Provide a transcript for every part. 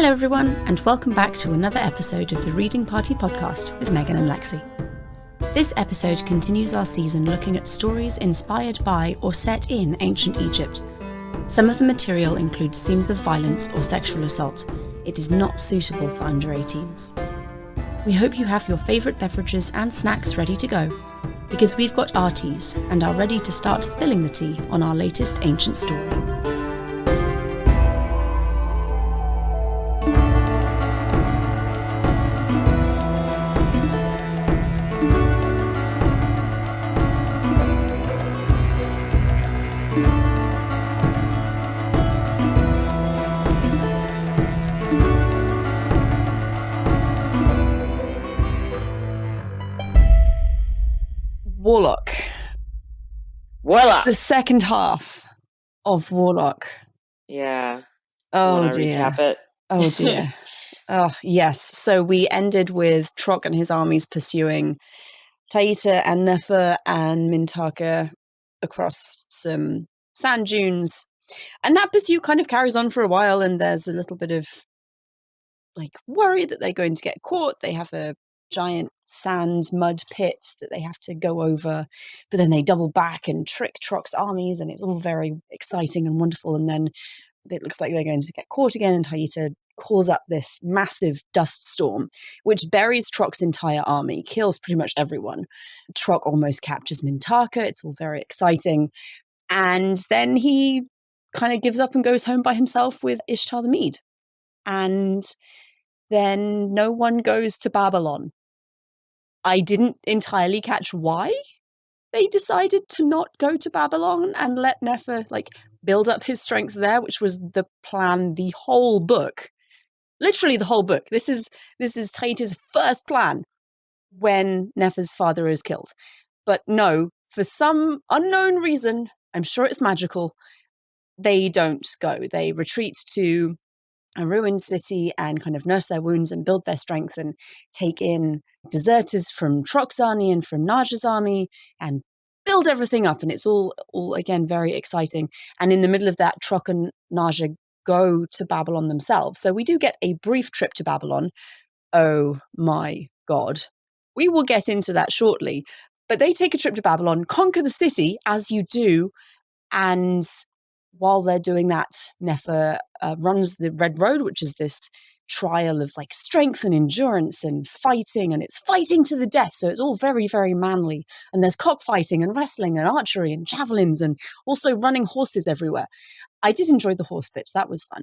Hello everyone, and welcome back to another episode of the Reading Party podcast with Megan and Lexie. This episode continues our season looking at stories inspired by or set in ancient Egypt. Some of the material includes themes of violence or sexual assault. It is not suitable for under 18s. We hope you have your favourite beverages and snacks ready to go, because we've got our teas and are ready to start spilling the tea on our latest ancient story. Warlock. The second half of Warlock. Yeah. Oh dear. Recap it? Oh dear. Oh yes. So we ended with Trock and his armies pursuing Taita and Nefer and Mintaka across some sand dunes. And that pursuit kind of carries on for a while, and there's a little bit of worry that they're going to get caught. They have a giant sand mud pit that they have to go over, but then they double back and trick Trock's armies, and it's all very exciting and wonderful. And then it looks like they're going to get caught again, and Taita calls up this massive dust storm, which buries Trock's entire army, kills pretty much everyone. Trock almost captures Mintaka. It's all very exciting. And then he kind of gives up and goes home by himself with Ishtar the Mede. And then no one goes to Babylon. I didn't entirely catch why they decided to not go to Babylon and let Nefer build up his strength there, which was the plan the whole book. Literally the whole book. This is Taita's first plan when Nefer's father is killed. But no, for some unknown reason, I'm sure it's magical, they don't go. They retreat to a ruined city and kind of nurse their wounds and build their strength and take in deserters from Trock's army and from Naja's army and build everything up. And it's all again, very exciting. And in the middle of that, Trock and Naja go to Babylon themselves. So we do get a brief trip to Babylon. Oh my God. We will get into that shortly. But they take a trip to Babylon, conquer the city, as you do, and while they're doing that, Nefer runs the Red Road, which is this trial of strength and endurance and fighting, and it's fighting to the death. So it's all very, very manly. And there's cockfighting and wrestling and archery and javelins and also running horses everywhere. I did enjoy the horse bit. That was fun.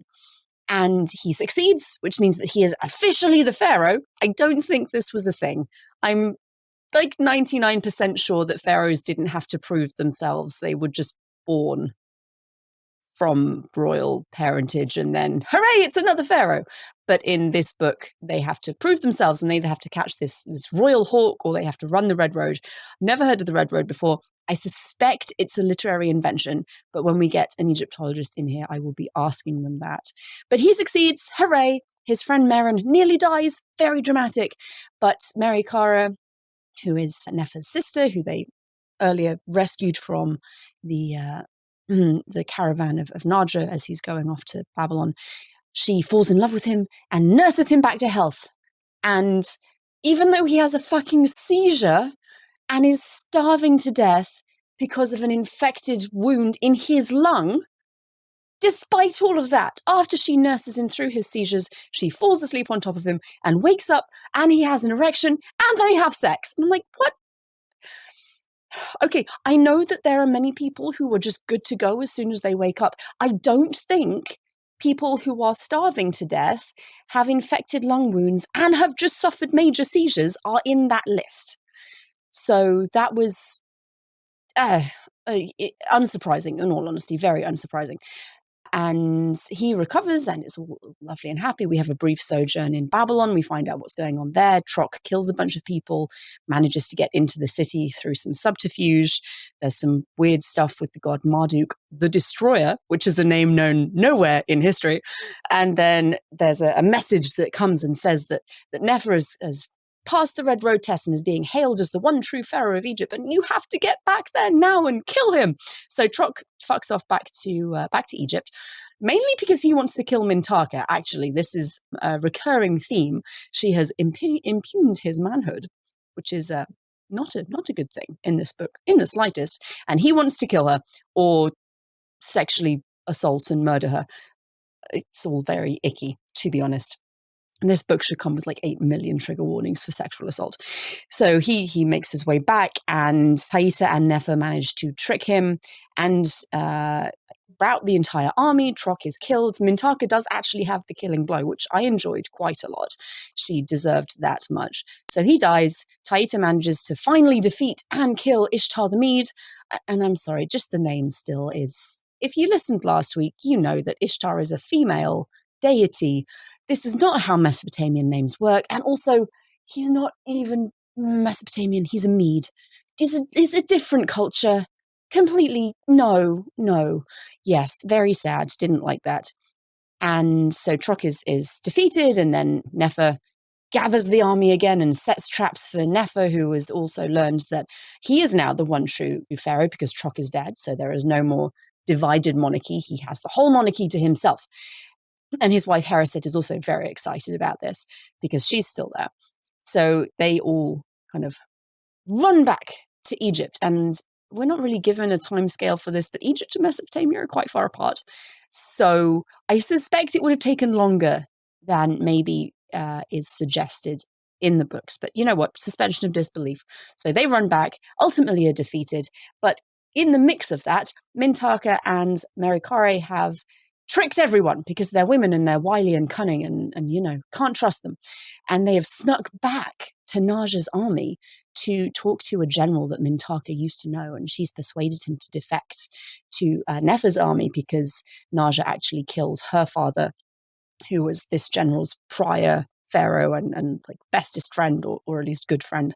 And he succeeds, which means that he is officially the pharaoh. I don't think this was a thing. I'm 99% sure that pharaohs didn't have to prove themselves. They were just born from royal parentage and then hooray, it's another pharaoh. But in this book they have to prove themselves, and they either have to catch this royal hawk or they have to run the Red Road. Never heard of the Red Road before. I suspect it's a literary invention, but when we get an Egyptologist in here I will be asking them that. But he succeeds, hooray. His friend Meren nearly dies, very dramatic, but Mary Kara, who is Nefer's sister, who they earlier rescued from the caravan of Naja as he's going off to Babylon, she falls in love with him and nurses him back to health. And even though he has a fucking seizure and is starving to death because of an infected wound in his lung, despite all of that, after she nurses him through his seizures, she falls asleep on top of him and wakes up and he has an erection and they have sex. And I'm like, what? Okay, I know that there are many people who are just good to go as soon as they wake up. I don't think people who are starving to death, have infected lung wounds, and have just suffered major seizures are in that list. So that was unsurprising, in all honesty, very unsurprising. And he recovers and it's all lovely and happy. We have a brief sojourn in Babylon. We find out what's going on there. Trock kills a bunch of people, manages to get into the city through some subterfuge. There's some weird stuff with the god Marduk, the Destroyer, which is a name known nowhere in history. And then there's a message that comes and says that Nefer has passed the Red Road test and is being hailed as the one true pharaoh of Egypt, and you have to get back there now and kill him. So Trock fucks off back to Egypt. mainly because he wants to kill Mintaka. Actually, this is a recurring theme. She has impugned his manhood, which is not a good thing in this book, in the slightest. And he wants to kill her or sexually assault and murder her. It's all very icky, to be honest. And this book should come with like 8 million trigger warnings for sexual assault. So he makes his way back, and Taita and Nefer manage to trick him and rout the entire army. Trock is killed. Mintaka does actually have the killing blow, which I enjoyed quite a lot. She deserved that much. So he dies. Taita manages to finally defeat and kill Ishtar the Mede. And I'm sorry, just the name still is... If you listened last week, you know that Ishtar is a female deity. This is not how Mesopotamian names work. And also, he's not even Mesopotamian. He's a Mede. It's a different culture. Completely, no. Yes, very sad. Didn't like that. And so Trock is defeated, and then Nefer gathers the army again and sets traps for Nefer, who has also learned that he is now the one true pharaoh because Trock is dead. So there is no more divided monarchy. He has the whole monarchy to himself. And his wife Heraset is also very excited about this because she's still there. So they all kind of run back to Egypt. And we're not really given a time scale for this, but Egypt and Mesopotamia are quite far apart. So I suspect it would have taken longer than maybe is suggested in the books. But you know what? Suspension of disbelief. So they run back, ultimately are defeated. But in the mix of that, Mintaka and Merikare have tricked everyone because they're women and they're wily and cunning and you know, can't trust them. And they have snuck back to Naja's army to talk to a general that Mintaka used to know, and she's persuaded him to defect to Nefer's army because Naja actually killed her father, who was this general's prior pharaoh and like bestest friend, or at least good friend.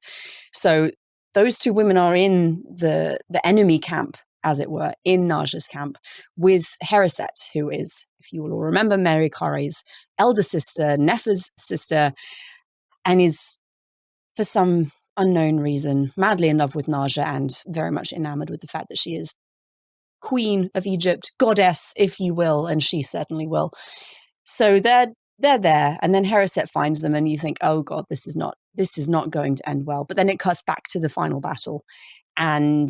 So those two women are in the enemy camp, as it were, in Naja's camp, with Heraset, who is, if you will all remember, Merikare's elder sister, Nefer's sister, and is, for some unknown reason, madly in love with Naja and very much enamored with the fact that she is queen of Egypt, goddess, if you will, and she certainly will. So they're there, and then Heraset finds them, and you think, oh God, this is not going to end well. But then it cuts back to the final battle, and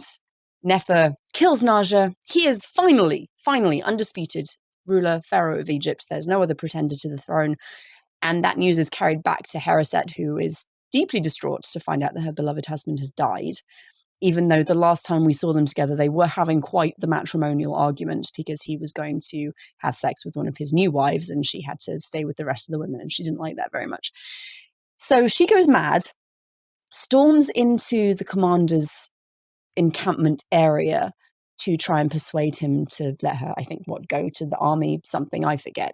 Nefer kills Naja. He is finally undisputed ruler, pharaoh of Egypt. There's no other pretender to the throne. And that news is carried back to Heraset, who is deeply distraught to find out that her beloved husband has died, even though the last time we saw them together, they were having quite the matrimonial argument because he was going to have sex with one of his new wives and she had to stay with the rest of the women, and she didn't like that very much. So she goes mad, storms into the commander's encampment area to try and persuade him to let her, I think, go to the army, something, I forget,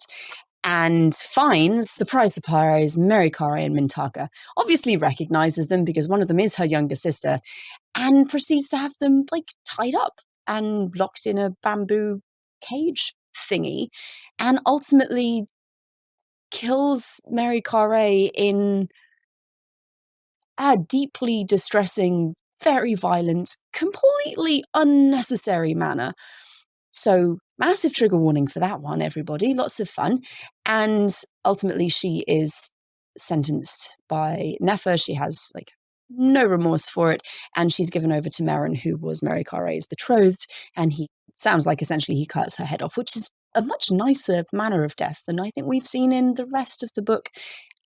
and finds, surprise, surprise, Merikare and Mintaka, obviously recognizes them because one of them is her younger sister, and proceeds to have them like tied up and locked in a bamboo cage thingy, and ultimately kills Merikare in a deeply distressing, very violent, completely unnecessary manner. So massive trigger warning for that one, everybody. Lots of fun. And ultimately she is sentenced by Nefer. She has like no remorse for it. And she's given over to Meren, who was Merikare's betrothed. And he sounds like essentially he cuts her head off, which is a much nicer manner of death than I think we've seen in the rest of the book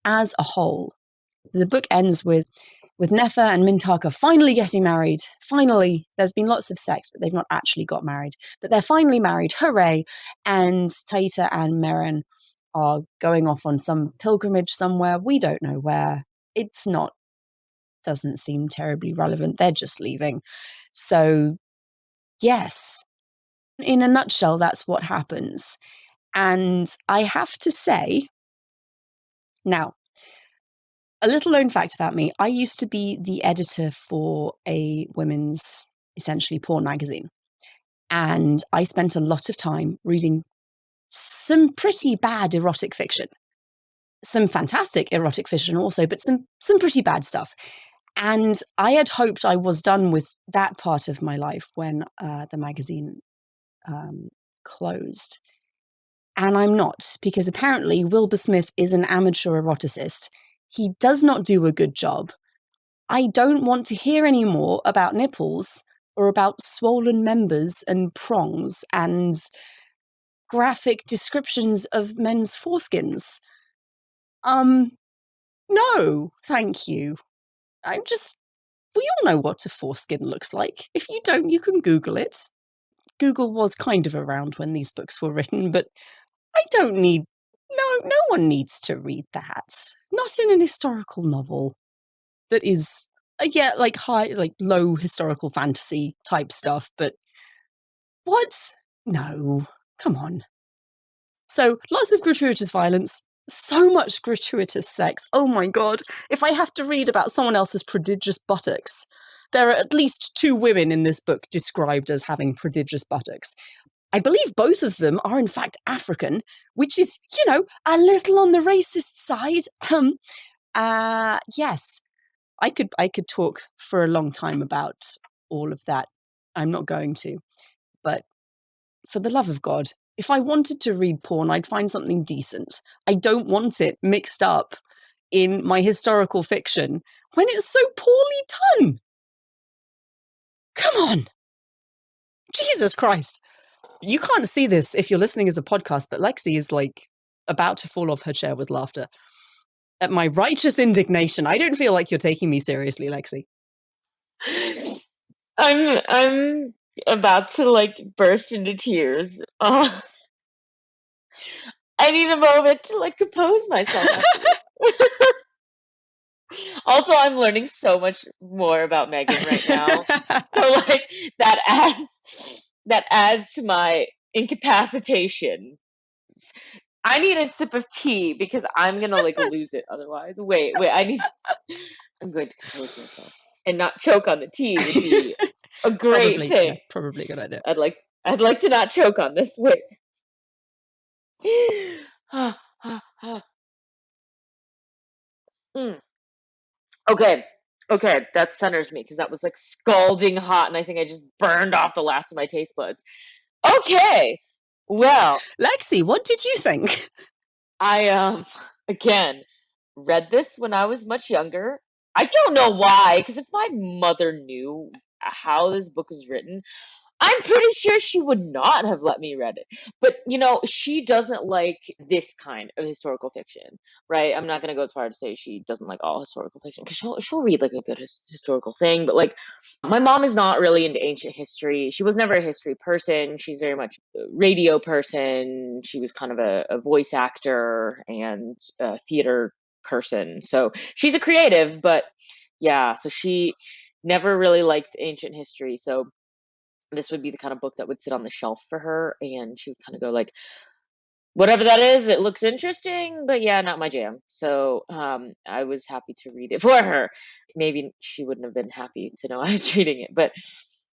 as a whole. The book ends with Nefer and Mintaka finally getting married. Finally, there's been lots of sex, but they've not actually got married. But they're finally married, hooray! And Taita and Meren are going off on some pilgrimage somewhere. We don't know where. Doesn't seem terribly relevant. They're just leaving. So, yes, in a nutshell, that's what happens. And I have to say, now, a little known fact about me, I used to be the editor for a women's, essentially, porn magazine. And I spent a lot of time reading some pretty bad erotic fiction. Some fantastic erotic fiction also, but some pretty bad stuff. And I had hoped I was done with that part of my life when the magazine closed. And I'm not, because apparently Wilbur Smith is an amateur eroticist. He does not do a good job. I don't want to hear any more about nipples or about swollen members and prongs and graphic descriptions of men's foreskins. No, thank you. We all know what a foreskin looks like. If you don't, you can Google it. Google was kind of around when these books were written, but I don't need, no one needs to read that. Not in an historical novel that is, like low historical fantasy type stuff, but what? No, come on. So lots of gratuitous violence, so much gratuitous sex. Oh my god. If I have to read about someone else's prodigious buttocks, there are at least 2 women in this book described as having prodigious buttocks. I believe both of them are in fact African, which is, a little on the racist side. Yes, I could talk for a long time about all of that. I'm not going to, but for the love of God, if I wanted to read porn, I'd find something decent. I don't want it mixed up in my historical fiction when it's so poorly done. Come on. Jesus Christ. You can't see this if you're listening as a podcast, but Lexie is like about to fall off her chair with laughter at my righteous indignation. I don't feel like you're taking me seriously, Lexie. I'm about to like burst into tears. I need a moment to like compose myself. Also, I'm learning so much more about Megan right now. So like that adds to my incapacitation. I need a sip of tea because I'm gonna like lose it otherwise. Wait, I'm going to compose myself and not choke on the tea would be a great thing. Yes, probably a good idea. I'd like to not choke on this. Wait. Okay, that centers me because that was like scalding hot, and I think I just burned off the last of my taste buds. Okay, well, Lexie, what did you think? I again read this when I was much younger. I don't know why, because if my mother knew how this book is written, I'm pretty sure she would not have let me read it. But, she doesn't like this kind of historical fiction, right? I'm not going to go as far as to say she doesn't like all historical fiction because she'll read like a good historical thing. But like, my mom is not really into ancient history. She was never a history person. She's very much a radio person. She was kind of a voice actor and a theater person. So she's a creative, but yeah, so she never really liked ancient history. So this would be the kind of book that would sit on the shelf for her, and she would kind of go like, whatever that is, it looks interesting, but yeah, not my jam. So I was happy to read it for her. Maybe she wouldn't have been happy to know I was reading it, but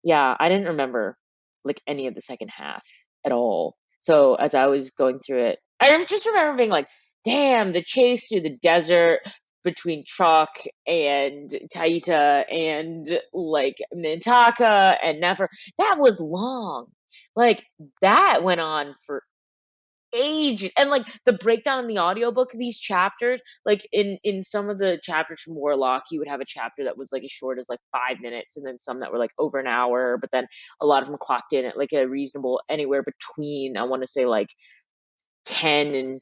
yeah, I didn't remember like any of the second half at all. So as I was going through it, I just remember being like, damn, the chase through the desert between Trock and Taita and like Mintaka and Nefer, that was long. Like that went on for ages. And like the breakdown in the audiobook, these chapters, like in some of the chapters from Warlock, you would have a chapter that was like as short as like 5 minutes, and then some that were like over an hour, but then a lot of them clocked in at like a reasonable anywhere between, I want to say like 10 and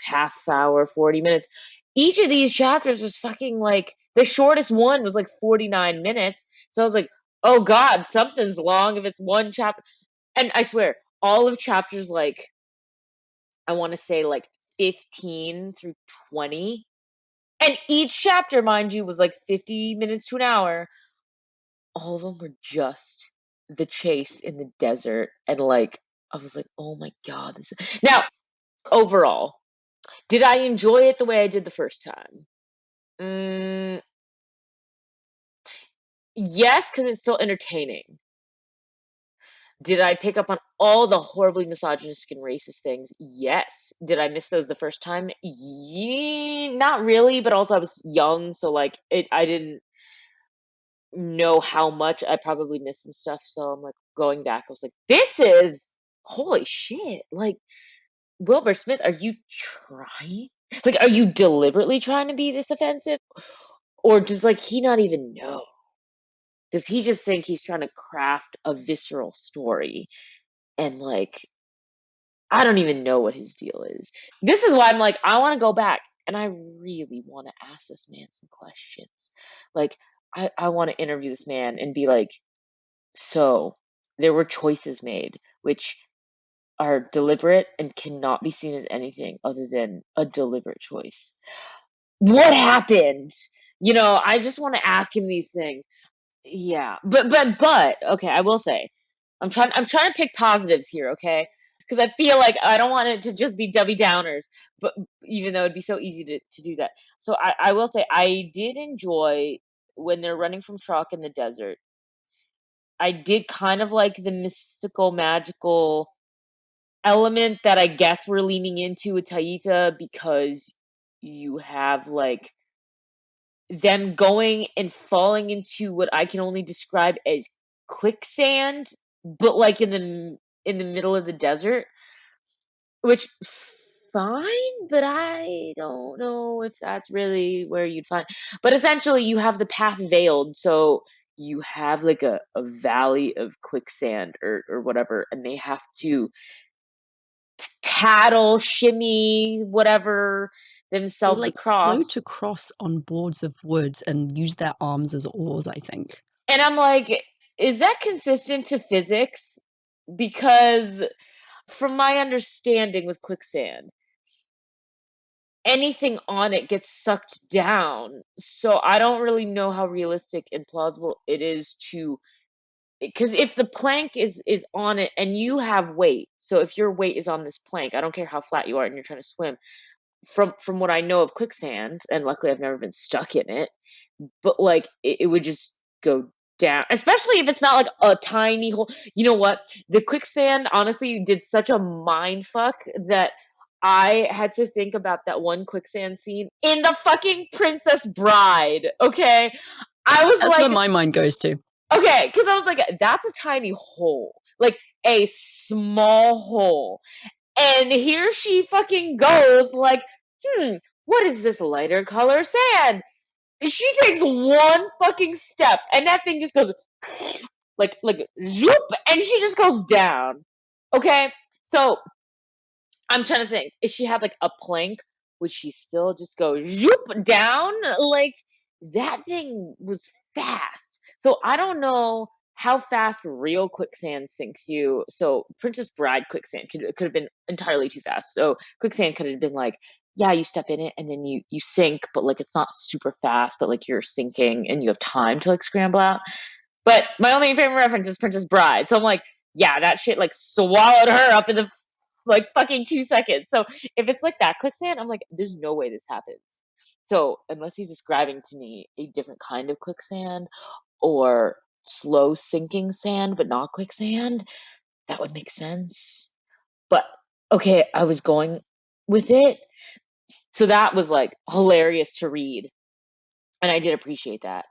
half hour, 40 minutes. Each of these chapters was fucking like, the shortest one was like 49 minutes. So I was like, oh God, something's long if it's one chapter. And I swear, all of chapters like, I want to say like 15 through 20. And each chapter, mind you, was like 50 minutes to an hour. All of them were just the chase in the desert. And like, I was like, oh my God. Now, overall, did I enjoy it the way I did the first time? Yes, because it's still entertaining. Did I pick up on all the horribly misogynistic and racist things? Yes. Did I miss those the first time? Not really, but also I was young, so like I didn't know how much. I probably missed some stuff, so I'm like going back. I was like, this is holy shit, like, Wilbur Smith, are you trying? Like, are you deliberately trying to be this offensive? Or does, like, he not even know? Does he just think he's trying to craft a visceral story? And, like, I don't even know what his deal is. This is why I'm like, I want to go back and I really want to ask this man some questions. Like, I want to interview this man and be like, so there were choices made, which are deliberate and cannot be seen as anything other than a deliberate choice. What happened? I just want to ask him these things. Yeah, but okay, I will say, I'm trying to pick positives here, okay? Because I feel like I don't want it to just be Debbie Downers, but even though it'd be so easy to do that. So I will say I did enjoy when they're running from Truck in the desert. I did kind of like the mystical, magical element that I guess we're leaning into with Taita because you have like them going and falling into what I can only describe as quicksand, but like in the middle of the desert, which fine, but I don't know if that's really where you'd find. But essentially, you have the path veiled, so you have like a valley of quicksand or whatever, and they have to paddle, shimmy, whatever They themselves like float across. across on boards of wood and use their arms as oars, I think. And I'm like, is that consistent to physics? Because from my understanding with quicksand, anything on it gets sucked down. So I don't really know how realistic and plausible it is to, because if the plank is on it and you have weight, so if your weight is on this plank, I don't care how flat you are and you're trying to swim, from what I know of quicksand, and luckily I've never been stuck in it, but like it would just go down, especially if it's not like a tiny hole. You know what? The quicksand honestly did such a mind fuck that I had to think about that one quicksand scene in the fucking Princess Bride. Okay. I was That's where like, my mind goes to. okay, because I was like, that's a tiny hole. Like a small hole. And here she fucking goes, like, what is this lighter color sand? She takes one fucking step, and that thing just goes like zoop, and she just goes down. Okay, so I'm trying to think. If she had like a plank, would she still just go zoop down? Like that thing was fast. So I don't know how fast real quicksand sinks you. So Princess Bride quicksand could have been entirely too fast. So quicksand could have been like, yeah, you step in it and then you sink, but like it's not super fast, but like you're sinking and you have time to like scramble out. But my only favorite reference is Princess Bride. So I'm like, yeah, that shit like swallowed her up in the like fucking 2 seconds. So if it's like that quicksand, I'm like, there's no way this happens. So unless he's describing to me a different kind of quicksand or slow sinking sand, but not quicksand, that would make sense. But okay, I was going with it. So that was like hilarious to read. And I did appreciate that.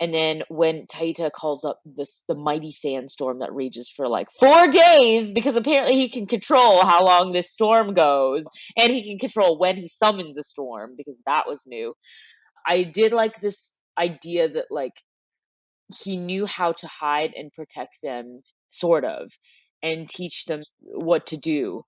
And then when Taita calls up the mighty sandstorm that rages for like 4 days, because apparently he can control how long this storm goes, and he can control when he summons a storm, because that was new. I did like this idea that like he knew how to hide and protect them, sort of, and teach them what to do.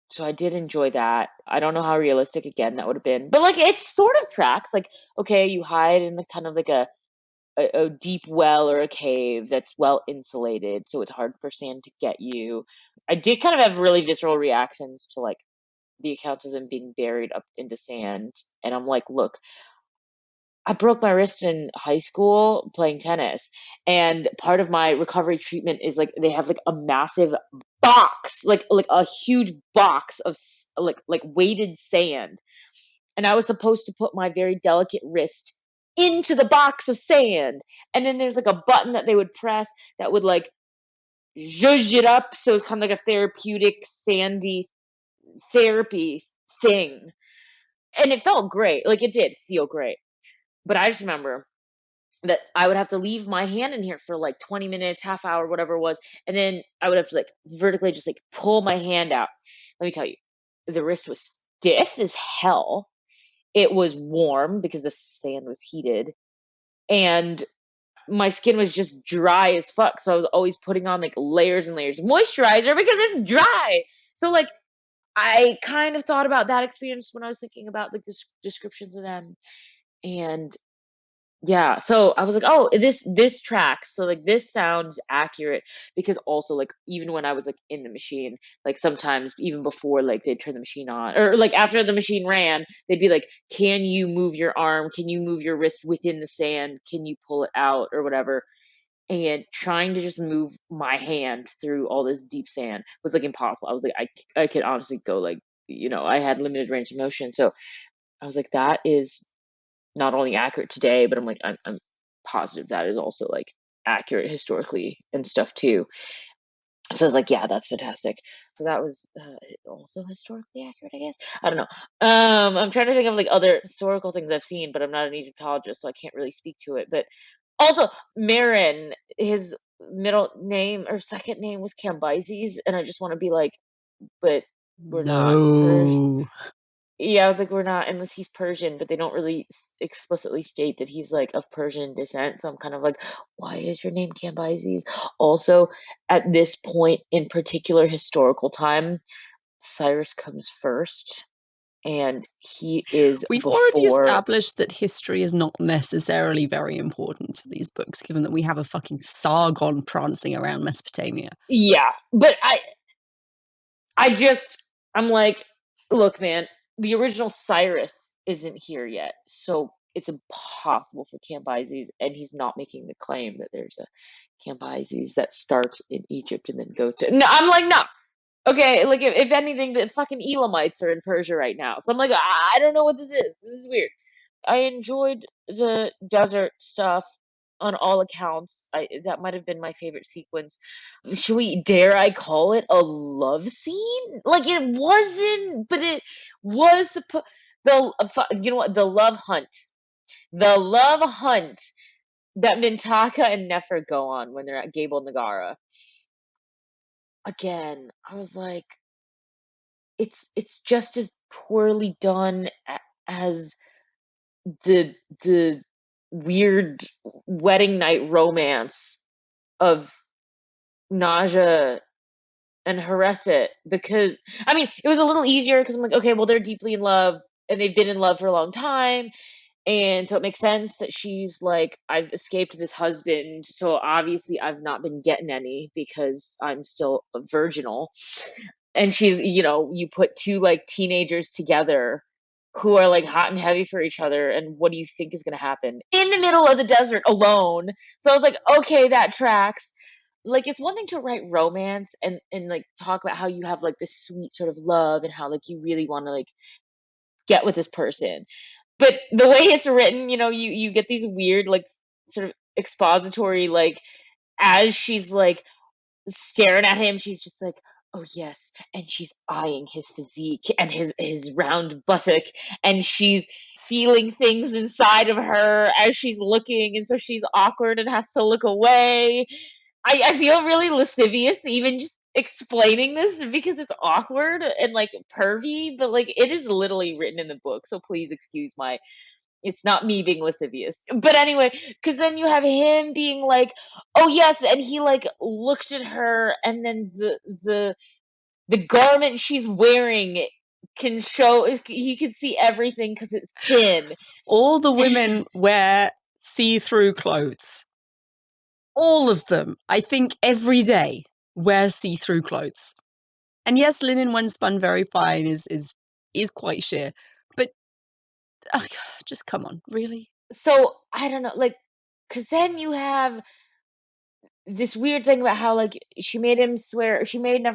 So I did enjoy that. I don't know how realistic again that would have been, but like it sort of tracks. Like, okay, you hide in the kind of like a deep well or a cave that's well insulated, so it's hard for sand to get you. I did kind of have really visceral reactions to like the accounts of them being buried up into sand, and I'm like, look, I broke my wrist in high school playing tennis, and part of my recovery treatment is like they have like a massive box, like a huge box of like weighted sand, and I was supposed to put my very delicate wrist into the box of sand, and then there's like a button that they would press that would like zhuzh it up, so it's kind of like a therapeutic sandy therapy thing, and it felt great, like it did feel great, but I just remember that I would have to leave my hand in here for like 20 minutes, half hour, whatever it was, and then I would have to like vertically just like pull my hand out. Let me tell you, the wrist was stiff as hell. It was warm because the sand was heated, and my skin was just dry as fuck. So I was always putting on like layers and layers of moisturizer because it's dry. So like I kind of thought about that experience when I was thinking about like the descriptions of them. And yeah, so I was like, oh, this tracks. So like this sounds accurate because also like even when I was like in the machine, like sometimes even before like they'd turn the machine on or like after the machine ran, they'd be like, can you move your arm? Can you move your wrist within the sand? Can you pull it out or whatever? And trying to just move my hand through all this deep sand was like impossible. I was like, I could honestly go like, I had limited range of motion. So I was like, that is not only accurate today, but I'm positive that is also like accurate historically and stuff too. So I was like, yeah, that's fantastic. So that was also historically accurate, I guess. I don't know. I'm trying to think of like other historical things I've seen, but I'm not an Egyptologist, so I can't really speak to it. But also, Marin, his middle name or second name was Cambyses, and I just want to be like, but we're not Persian. No. Yeah, I was like, we're not, unless he's Persian, but they don't really explicitly state that he's like of Persian descent. So I'm kind of like, why is your name Cambyses? Also, at this point in particular historical time, Cyrus comes first, and he is We've already before. established that history is not necessarily very important to these books, given that we have a fucking Sargon prancing around Mesopotamia. Yeah, but I'm like, look, man, the original Cyrus isn't here yet, so it's impossible for Cambyses, and he's not making the claim that there's a Cambyses that starts in Egypt and then goes to. No, I'm like, no. Okay, like if anything, the fucking Elamites are in Persia right now, so I'm like, I don't know what this is. This is weird. I enjoyed the desert stuff on all accounts. That might have been my favorite sequence. Should we dare I call it a love scene? Like it wasn't, but it was you know what, the love hunt. The love hunt that Mintaka and Nefer go on when they're at Gable Nagara. Again, I was like, it's just as poorly done as the the weird wedding night romance of Naja and Hareset, because I mean it was a little easier because I'm like, okay, well they're deeply in love and they've been in love for a long time, and so it makes sense that she's like, I've escaped this husband, so obviously I've not been getting any because I'm still virginal. And she's, you put two like teenagers together who are like hot and heavy for each other, and what do you think is going to happen in the middle of the desert alone? So I was like, okay, that tracks. Like it's one thing to write romance and like talk about how you have like this sweet sort of love and how like you really want to like get with this person, but the way it's written, you get these weird like sort of expository, like as she's like staring at him, she's just like, oh yes, and she's eyeing his physique and his round buttock, and she's feeling things inside of her as she's looking, and so she's awkward and has to look away. I feel really lascivious even just explaining this because it's awkward and like pervy, but like it is literally written in the book, so please excuse my, it's not me being lascivious. But anyway, because then you have him being like, oh yes, and he like looked at her, and then the garment she's wearing can show, he can see everything because it's thin. All the women wear see-through clothes. All of them, I think every day, wear see-through clothes. And yes, linen when spun very fine is quite sheer. But just come on, really? So I don't know, like, because then you have this weird thing about how like she made Never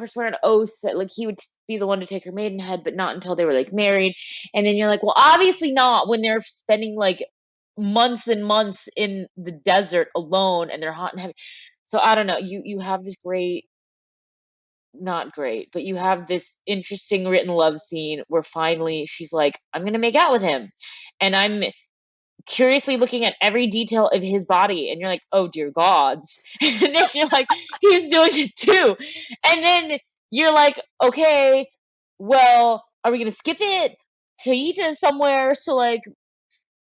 swear an oath that like he would be the one to take her maidenhead, but not until they were like married. And then you're like, well, obviously not when they're spending like months and months in the desert alone and they're hot and heavy. So I don't know. You have this great, not great, but you have this interesting written love scene where finally she's like, I'm gonna make out with him, and I'm curiously looking at every detail of his body, and you're like, oh dear gods. And then you're like, he's doing it too. And then you're like, okay, well, are we gonna skip it to Ita somewhere? So like,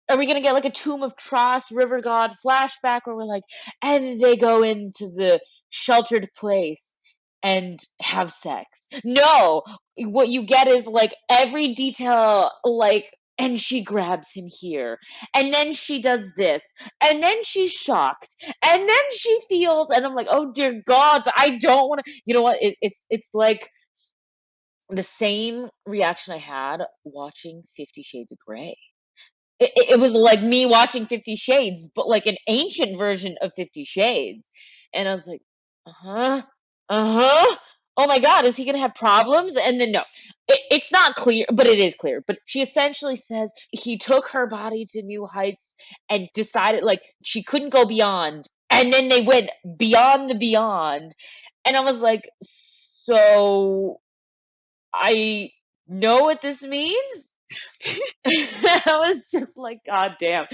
are we gonna get like a Tomb of Tross River God flashback where we're like, and they go into the sheltered place and have sex? No, what you get is like every detail, like, and she grabs him here, and then she does this, and then she's shocked, and then she feels, and I'm like, oh dear gods, I don't want to. You know what? It's like the same reaction I had watching 50 Shades of Grey. It was like me watching 50 Shades, but like an ancient version of 50 Shades. And I was like, uh-huh, uh-huh. Oh my God, is he gonna have problems? And then no, it's not clear, but it is clear. But she essentially says he took her body to new heights and decided like she couldn't go beyond. And then they went beyond the beyond. And I was like, so I know what this means? I was just like, God damn.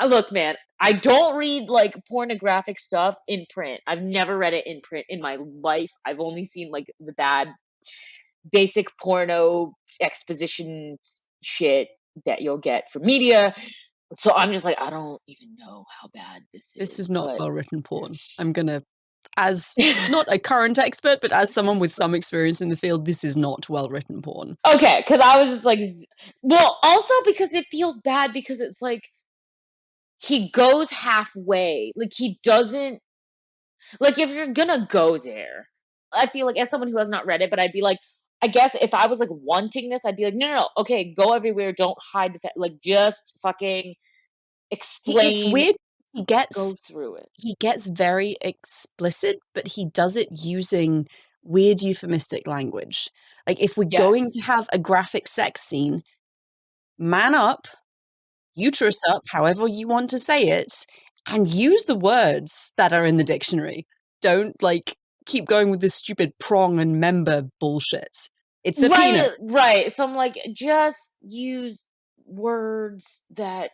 Look, man, I don't read like pornographic stuff in print. I've never read it in print in my life. I've only seen like the bad, basic porno exposition shit that you'll get from media. So I'm just like, I don't even know how bad this This is. is not But well written porn. I'm gonna, as not a current expert, but as someone with some experience in the field, this is not well written porn. okay, because I was just like, well, also because it feels bad because it's like he goes halfway. Like he doesn't like if you're gonna go there. I feel like as someone who has not read it, but I'd be like, I guess if I was like wanting this, I'd be like, no, no, no, okay, go everywhere, don't hide the fact, like just fucking It's explain, weird. go through it. He gets very explicit, but he does it using weird euphemistic language. Like if we're going Yes. to have a graphic sex scene, man up, uterus up, however you want to say it, and use the words that are in the dictionary. Don't like keep going with this stupid prong and member bullshit. It's a peanut. Right, right. So I'm like, just use words that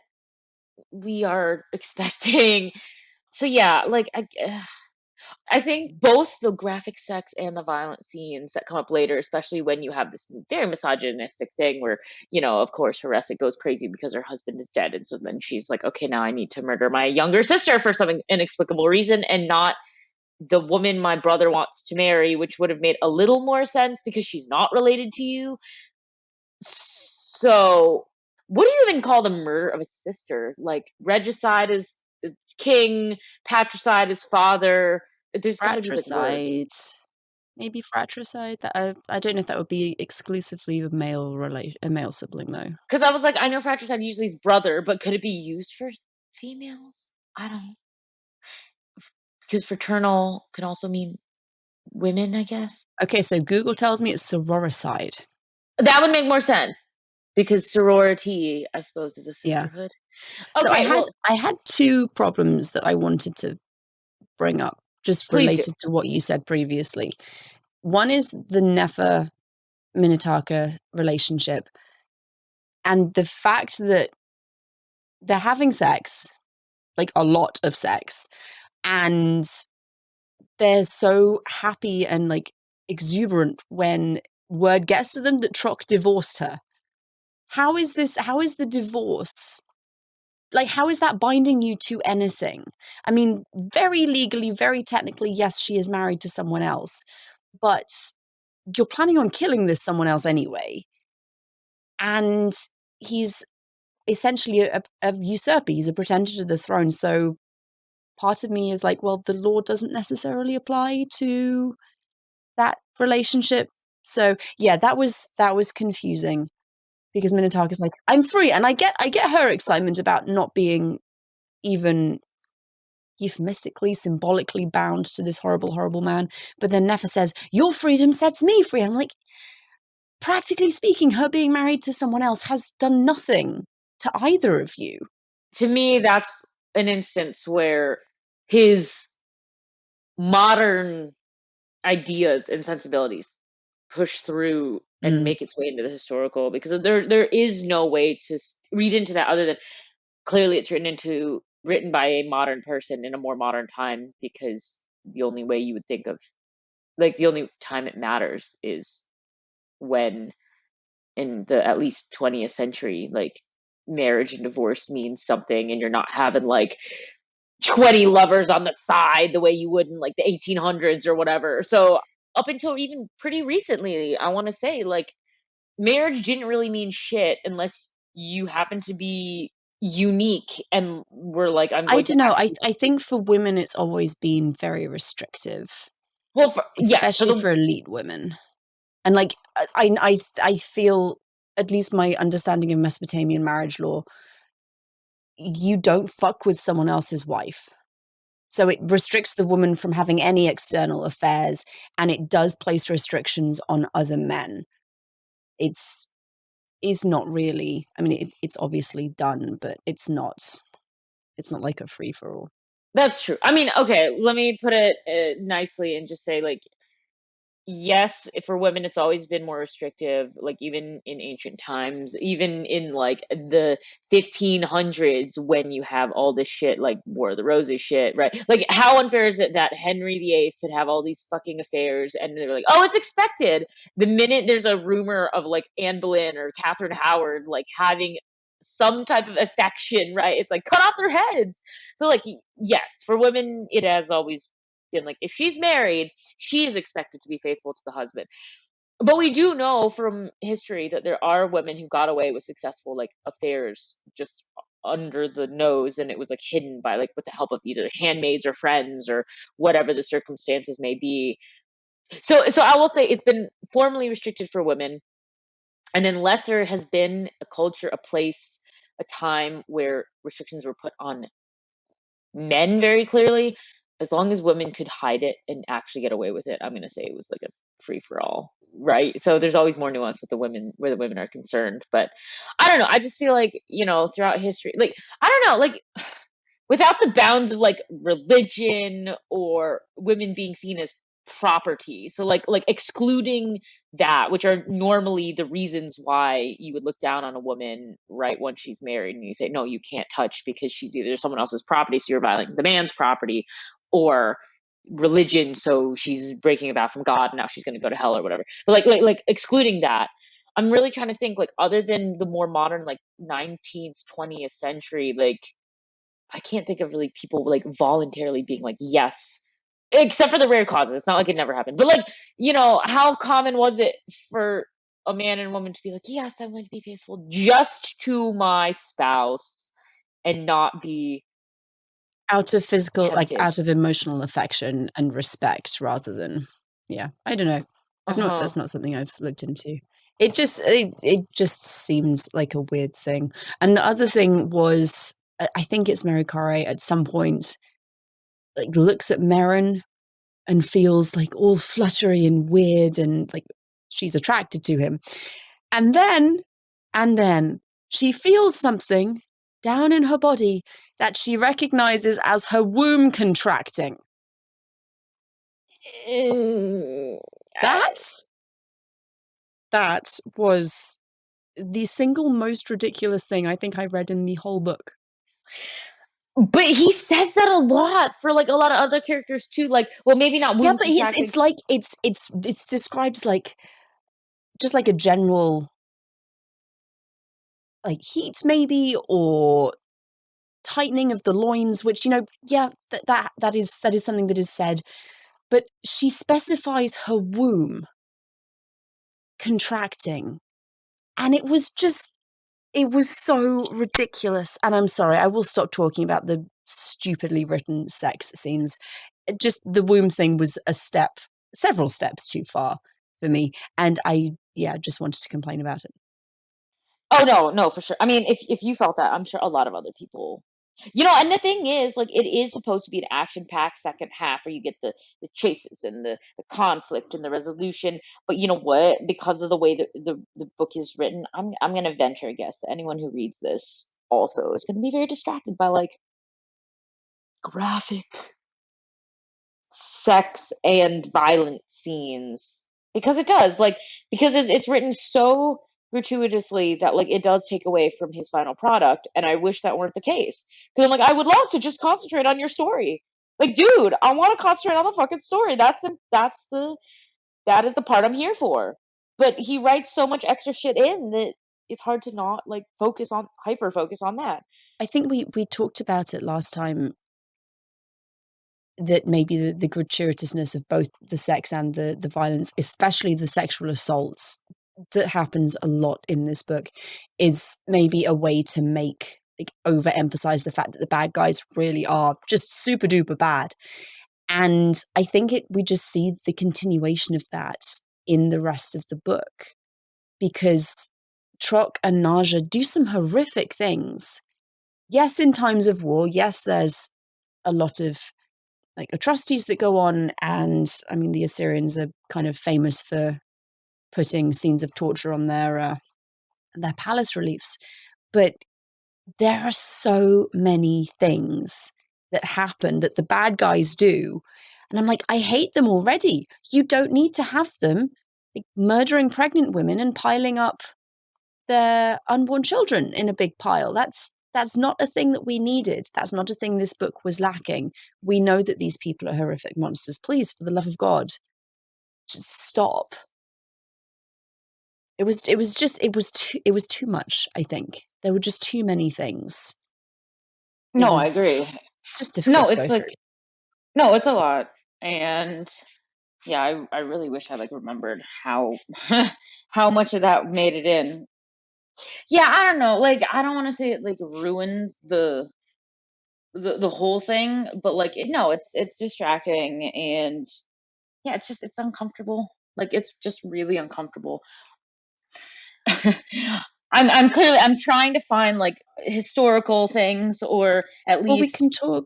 we are expecting. So yeah, like I think both the graphic sex and the violent scenes that come up later, especially when you have this very misogynistic thing where, of course, Haressa goes crazy because her husband is dead. And so then she's like, okay, now I need to murder my younger sister for some inexplicable reason and not the woman my brother wants to marry, which would have made a little more sense because she's not related to you. So, what do you even call the murder of a sister? Like, regicide is king, patricide is father. There's got to be like word. Fratricide. Maybe fratricide. That I don't know if that would be exclusively a male sibling though. Because I was like, I know fratricide usually is brother, but could it be used for females? I don't know. Because fraternal can also mean women, I guess. Okay, so Google tells me it's sororicide. That would make more sense because sorority, I suppose, is a Yeah. sisterhood. So Okay, well, I had two problems that I wanted to bring up, just please do. related to what you said previously. One is the Nefer Minataka relationship and the fact that they're having sex, like a lot of sex, and they're so happy and like exuberant when word gets to them that Trock divorced her. How is the divorce, like, how is that binding you to anything? I mean, very legally, very technically, yes, she is married to someone else, but you're planning on killing this someone else anyway. And he's essentially a usurper. He's a pretender to the throne. So part of me is like, well, the law doesn't necessarily apply to that relationship. So yeah, that was confusing because Minotaka's like, I'm free, and I get her excitement about not being even euphemistically, symbolically bound to this horrible, horrible man. But then Nefer says, your freedom sets me free. I'm like, practically speaking, her being married to someone else has done nothing to either of you. To me, that's an instance where his modern ideas and sensibilities push through and Mm. make its way into the historical because there is no way to read into that other than clearly it's written by a modern person in a more modern time, because the only way you would think of, like, the only time it matters is when, in the at least 20th century, like, marriage and divorce means something, and you're not having like 20 lovers on the side the way you would in like the 1800s or whatever. So up until even pretty recently, I want to say, like, marriage didn't really mean shit unless you happen to be unique and were like, I'm I going to don't know. actually, I think for women, it's always been very restrictive, well, yes, for especially the, for elite women. And like, I feel, at least my understanding of Mesopotamian marriage law, you don't fuck with someone else's wife. So it restricts the woman from having any external affairs, and it does place restrictions on other men. It's is not really. I mean, it's obviously done, but it's not. It's not like a free for all. that's true. I mean, okay, let me put it nicely and just say, like, yes, for women, it's always been more restrictive, like even in ancient times, even in like the 1500s, when you have all this shit like War of the Roses shit, right? Like, how unfair is it that Henry VIII could have all these fucking affairs, and they're like, oh, it's expected. The minute there's a rumor of like Anne Boleyn or Catherine Howard like having some type of affection, right? It's like cut off their heads. So, like, yes, for women, it has always been like, if she's married, she is expected to be faithful to the husband. But we do know from history that there are women who got away with successful like affairs just under the nose, and it was like hidden by like with the help of either handmaids or friends or whatever the circumstances may be. So I will say it's been formally restricted for women, and unless there has been a culture, a place, a time where restrictions were put on men very clearly, as long as women could hide it and actually get away with it, I'm gonna say it was like a free for all, right? So there's always more nuance with the women, where the women are concerned. But I don't know. I just feel like, throughout history, like, I don't know, like, without the bounds of like religion or women being seen as property, so like excluding that, which are normally the reasons why you would look down on a woman right once she's married, and you say no, you can't touch because she's either someone else's property, so you're violating the man's property, or religion, so she's breaking a vow from God and now she's going to go to hell or whatever. But like excluding that, I'm really trying to think, like, other than the more modern like 19th 20th century, like, I can't think of really people like voluntarily being like, yes, except for the rare causes. It's not like it never happened. But like, how common was it for a man and a woman to be like, yes, I'm going to be faithful just to my spouse and not be Out of physical, like tempted? out of emotional affection and respect, rather than, yeah, I don't know. Uh That's huh. not something I've looked into. It just seemed like a weird thing. And the other thing was, I think it's Mary Corey at some point, like, looks at Merrin and feels like all fluttery and weird, and like she's attracted to him. And then, and then she feels something down in her body that she recognizes as her womb contracting. Mm, That that was the single most ridiculous thing I think I read in the whole book. but he says that a lot for like a lot of other characters too. Like, well, maybe not Yeah, womb but contracting. it's like it's describes like just like a general like heat maybe, or tightening of the loins, which, yeah, that is something that is said, but she specifies her womb contracting, and it was so ridiculous. And I'm sorry, I will stop talking about the stupidly written sex scenes. Just the womb thing was several steps too far for me, and I, yeah, just wanted to complain about it. Oh no, no, for sure. I mean, if you felt that, I'm sure a lot of other people. And the thing is, like, it is supposed to be an action-packed second half where you get the chases and the conflict and the resolution. But you know what? Because of the way that the book is written, I'm gonna venture a guess that anyone who reads this also is gonna be very distracted by like graphic sex and violent scenes, because it does, like, because it's written so gratuitously that like it does take away from his final product, and I wish that weren't the case. Because I'm like, I would love to just concentrate on your story. Like, dude, I want to concentrate on the fucking story. That is the part I'm here for. But he writes so much extra shit in that it's hard to not like hyper focus on that. I think we talked about it last time, that maybe the gratuitousness of both the sex and the violence, especially the sexual assaults that happens a lot in this book, is maybe a way to make, like, overemphasize the fact that the bad guys really are just super duper bad. And I think we just see the continuation of that in the rest of the book, because Trock and Naja do some horrific things. Yes, in times of war, yes, there's a lot of like atrocities that go on, and I mean the Assyrians are kind of famous for putting scenes of torture on their palace reliefs, but there are so many things that happen that the bad guys do, and I'm like, I hate them already. You don't need to have them like murdering pregnant women and piling up their unborn children in a big pile. That's not a thing that we needed. That's not a thing this book was lacking. We know that these people are horrific monsters. Please, for the love of God, just stop. It was too much, I think. There were just too many things. It No, I was agree. just difficult No, to it's go through. like no, it's a lot. And yeah, I really wish I like remembered how how much of that made it in. Yeah, I don't know. Like I don't want to say it like ruins the whole thing, but like no, it's distracting, and yeah, it's uncomfortable. Like it's just really uncomfortable. I'm trying to find like historical things, or at Well, least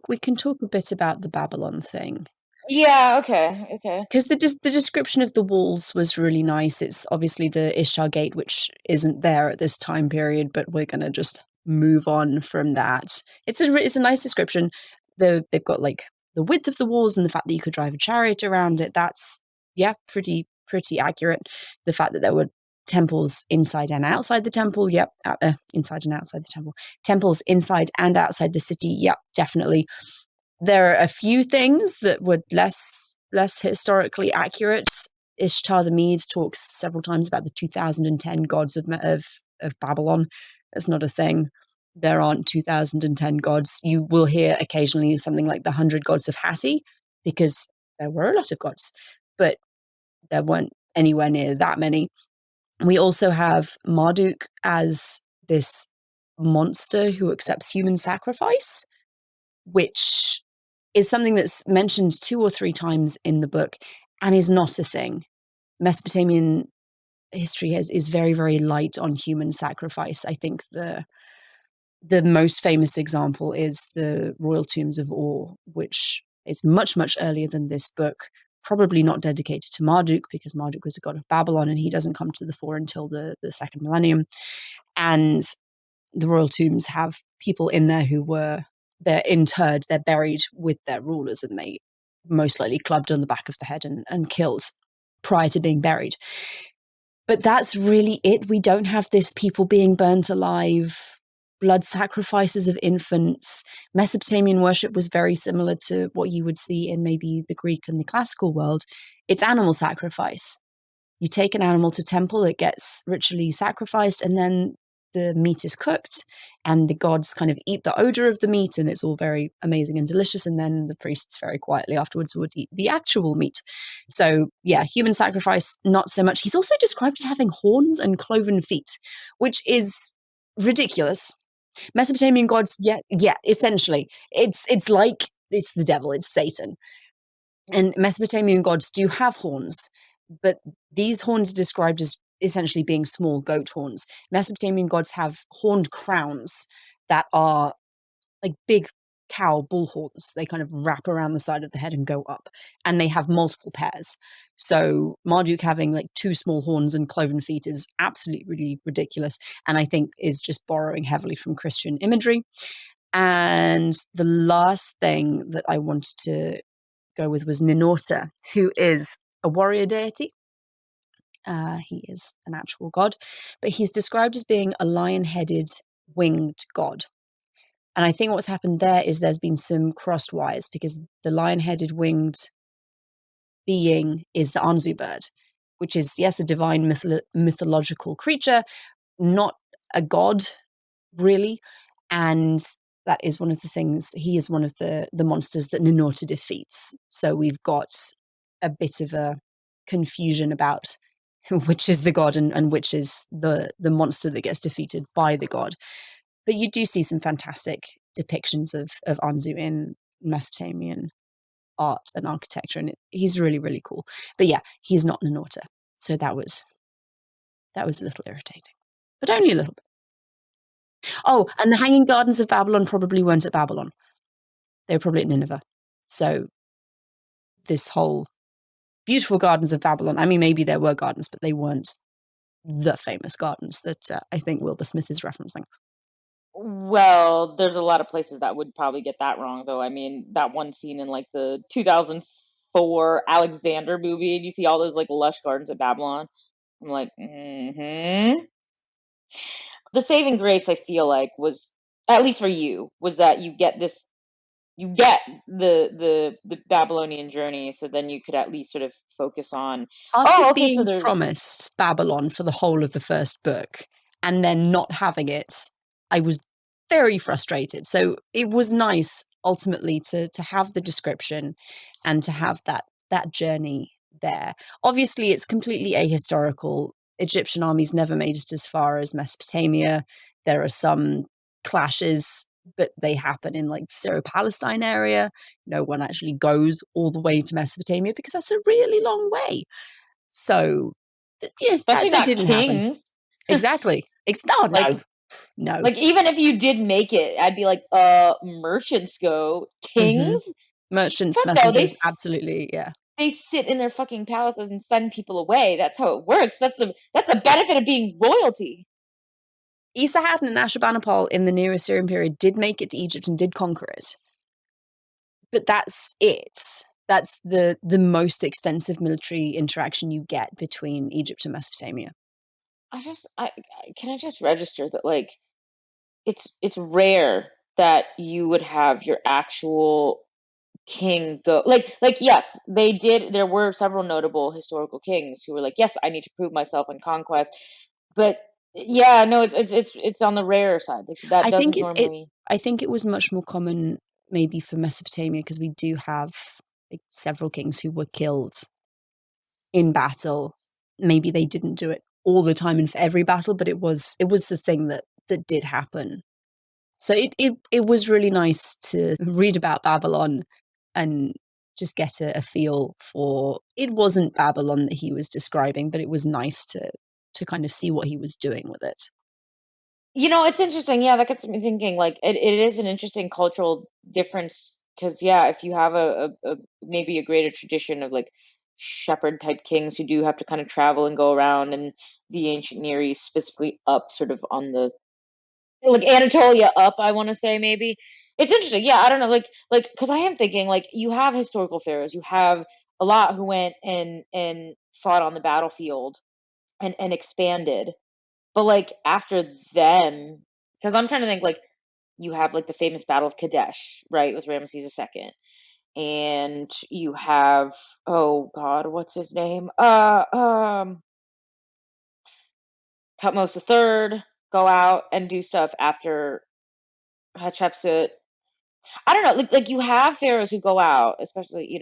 we can talk a bit about the Babylon thing. yeah, okay. Because the description of the walls was really nice. It's obviously the Ishtar Gate, which isn't there at this time period, but we're gonna just move on from that. It's a nice description. They've got like the width of the walls and the fact that you could drive a chariot around it. That's, yeah, pretty accurate. The fact that there were temples inside and outside the temple, yep, inside and outside the temple. Temples inside and outside the city, yep, definitely. There are a few things that were less historically accurate. Ishtar the Mede talks several times about the 2010 gods of Babylon. That's not a thing. There aren't 2010 gods. You will hear occasionally something like the 100 gods of Hatti, because there were a lot of gods, but there weren't anywhere near that many. We also have Marduk as this monster who accepts human sacrifice, which is something that's mentioned 2 or 3 times in the book and is not a thing. Mesopotamian history is very, very light on human sacrifice. I think the most famous example is the royal tombs of Ur, which is much, much earlier than this book. Probably not dedicated to Marduk, because Marduk was a god of Babylon and he doesn't come to the fore until the second millennium. And the royal tombs have people in there they're interred, they're buried with their rulers, and they most likely clubbed on the back of the head and killed prior to being buried. But that's really it. We don't have this people being burnt alive, blood sacrifices of infants. Mesopotamian worship was very similar to what you would see in maybe the Greek and the classical world. It's animal sacrifice. You take an animal to temple, it gets ritually sacrificed, and then the meat is cooked, and the gods kind of eat the odor of the meat, and it's all very amazing and delicious. And then the priests very quietly afterwards would eat the actual meat. So yeah, human sacrifice, not so much. He's also described as having horns and cloven feet, which is ridiculous. Mesopotamian gods, yeah, essentially, it's like it's the devil, it's Satan. And Mesopotamian gods do have horns, but these horns are described as essentially being small goat horns. Mesopotamian gods have horned crowns that are like big cow bull horns. They kind of wrap around the side of the head and go up, and they have multiple pairs. So Marduk having like 2 small horns and cloven feet is absolutely really ridiculous, and I think is just borrowing heavily from Christian imagery. And the last thing that I wanted to go with was Ninurta, who is a warrior deity. He is an actual god, but he's described as being a lion-headed winged god. And I think what's happened there is there's been some crossed wires because the lion-headed winged being is the Anzu bird, which is, yes, a divine mythological creature, not a god, really. And that is one of the things, he is one of the monsters that Ninurta defeats. So we've got a bit of a confusion about which is the god and which is the monster that gets defeated by the god. But you do see some fantastic depictions of Anzu in Mesopotamian art and architecture, and he's really, really cool. But yeah, he's not Ninurta. So that was a little irritating, but only a little bit. Oh, and the Hanging Gardens of Babylon probably weren't at Babylon. They were probably at Nineveh. So this whole beautiful gardens of Babylon, I mean, maybe there were gardens, but they weren't the famous gardens that I think Wilbur Smith is referencing. Well, there's a lot of places that would probably get that wrong, though. I mean, that one scene in like the 2004 Alexander movie, and you see all those like lush gardens of Babylon. I'm like, The saving grace, I feel like, was, at least for you, was that you get the Babylonian journey, so then you could at least sort of focus on, After oh, okay, so being there's, promised Babylon for the whole of the first book and then not having it, I was very frustrated. So it was nice ultimately to have the description and to have that journey there. Obviously, it's completely ahistorical. Egyptian armies never made it as far as Mesopotamia. There are some clashes, but they happen in like the Syro-Palestine area. No one actually goes all the way to Mesopotamia because that's a really long way. So yeah, especially that not didn't happen. kings. Exactly. No, Like, no. like even if you did make it, I'd be like, merchants go, Hmm. kings? Merchants, Fuck no, messengers, absolutely, yeah. they sit in their fucking palaces and send people away. That's how it works. That's the benefit of being royalty. Esarhaddon and Ashurbanipal in the Near Assyrian period did make it to Egypt and did conquer it. But that's it. That's the most extensive military interaction you get between Egypt and Mesopotamia. Can I just register that, like, it's rare that you would have your actual king go, like, yes, they did, there were several notable historical kings who were like, yes, I need to prove myself in conquest, but yeah, no, it's on the rare side, like that I think doesn't it normally. I think it was much more common maybe for Mesopotamia because we do have like, several kings who were killed in battle. Maybe they didn't do it all the time and for every battle, but it was the thing that did happen. So it was really nice to read about Babylon and just get a feel for it wasn't Babylon that he was describing, but it was nice to kind of see what he was doing with it. It's interesting. Yeah, that gets me thinking. Like, it is an interesting cultural difference because, yeah, if you have a maybe a greater tradition of like shepherd type kings who do have to kind of travel and go around, and the ancient Near East, specifically up sort of on the, like, Anatolia up, I want to say maybe. It's interesting. Yeah, I don't know. Like because I am thinking like you have historical pharaohs, you have a lot who went and fought on the battlefield and expanded, but like after them, because I'm trying to think, like you have like the famous Battle of Kadesh, right, with Ramesses II, and you have, oh God, what's his name? Tutmos III go out and do stuff after Hatshepsut. I don't know, like you have pharaohs who go out, especially,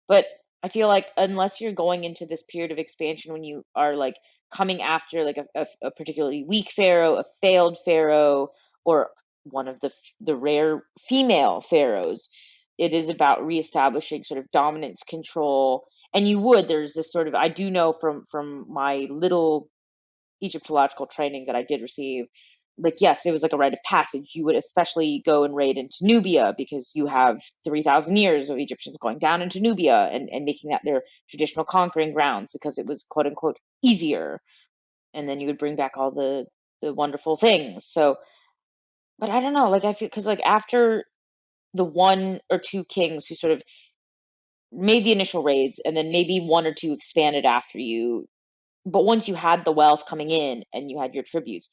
but I feel like unless you're going into this period of expansion when you are like coming after like a particularly weak pharaoh, a failed pharaoh, or one of the rare female pharaohs, it is about reestablishing sort of dominance, control. And there's this sort of, I do know from my little Egyptological training that I did receive, like, yes, it was like a rite of passage. You would especially go and raid into Nubia because you have 3,000 years of Egyptians going down into Nubia and making that their traditional conquering grounds because it was quote unquote easier. And then you would bring back all the wonderful things. So, but I don't know, like I feel because like after the one or two kings who sort of made the initial raids and then maybe one or two expanded after you, but once you had the wealth coming in and you had your tributes,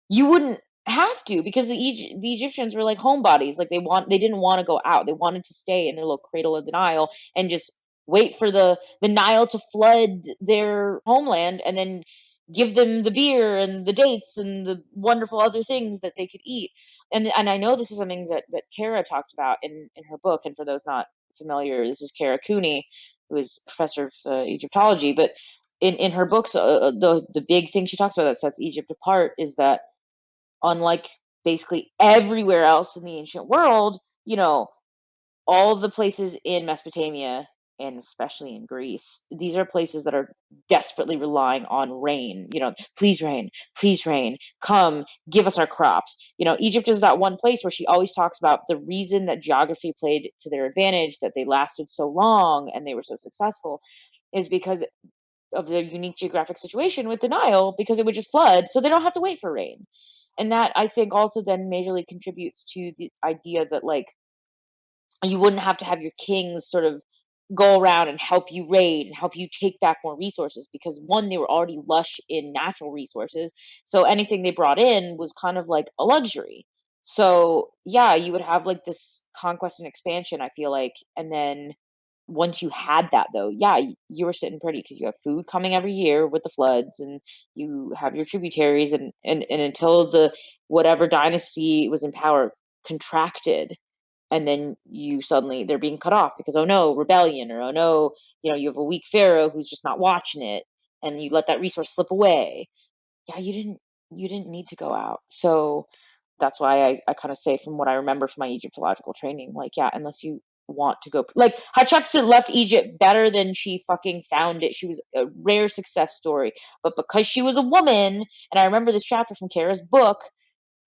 you wouldn't have to, because the Egyptians were like homebodies. Like they didn't want to go out. They wanted to stay in their little cradle of the Nile and just wait for the Nile to flood their homeland, and then give them the beer and the dates and the wonderful other things that they could eat. And I know this is something that Kara talked about in her book. And for those not familiar, this is Kara Cooney, who is professor of Egyptology. But in her books, the big thing she talks about that sets Egypt apart is that, unlike basically everywhere else in the ancient world, all of the places in Mesopotamia, and especially in Greece, these are places that are desperately relying on rain. Please rain, come give us our crops. Egypt is that one place where she always talks about the reason that geography played to their advantage, that they lasted so long and they were so successful, is because of their unique geographic situation with the Nile, because it would just flood, so they don't have to wait for rain. And that, I think, also then majorly contributes to the idea that, like, you wouldn't have to have your kings sort of go around and help you raid and help you take back more resources, because one, they were already lush in natural resources, so anything they brought in was kind of like a luxury. So yeah, you would have like this conquest and expansion, I feel like. And then once you had that, though, yeah, you were sitting pretty, because you have food coming every year with the floods, and you have your tributaries, and until the whatever dynasty was in power contracted, and then they're being cut off because, oh no, rebellion, or oh no, you have a weak pharaoh who's just not watching it, and you let that resource slip away. Yeah, you didn't need to go out. So that's why I kind of say, from what I remember from my Egyptological training, like, yeah, unless you want to go, like, Hatshepsut left Egypt better than she fucking found it. She was a rare success story, but because she was a woman, and I remember this chapter from Kara's book,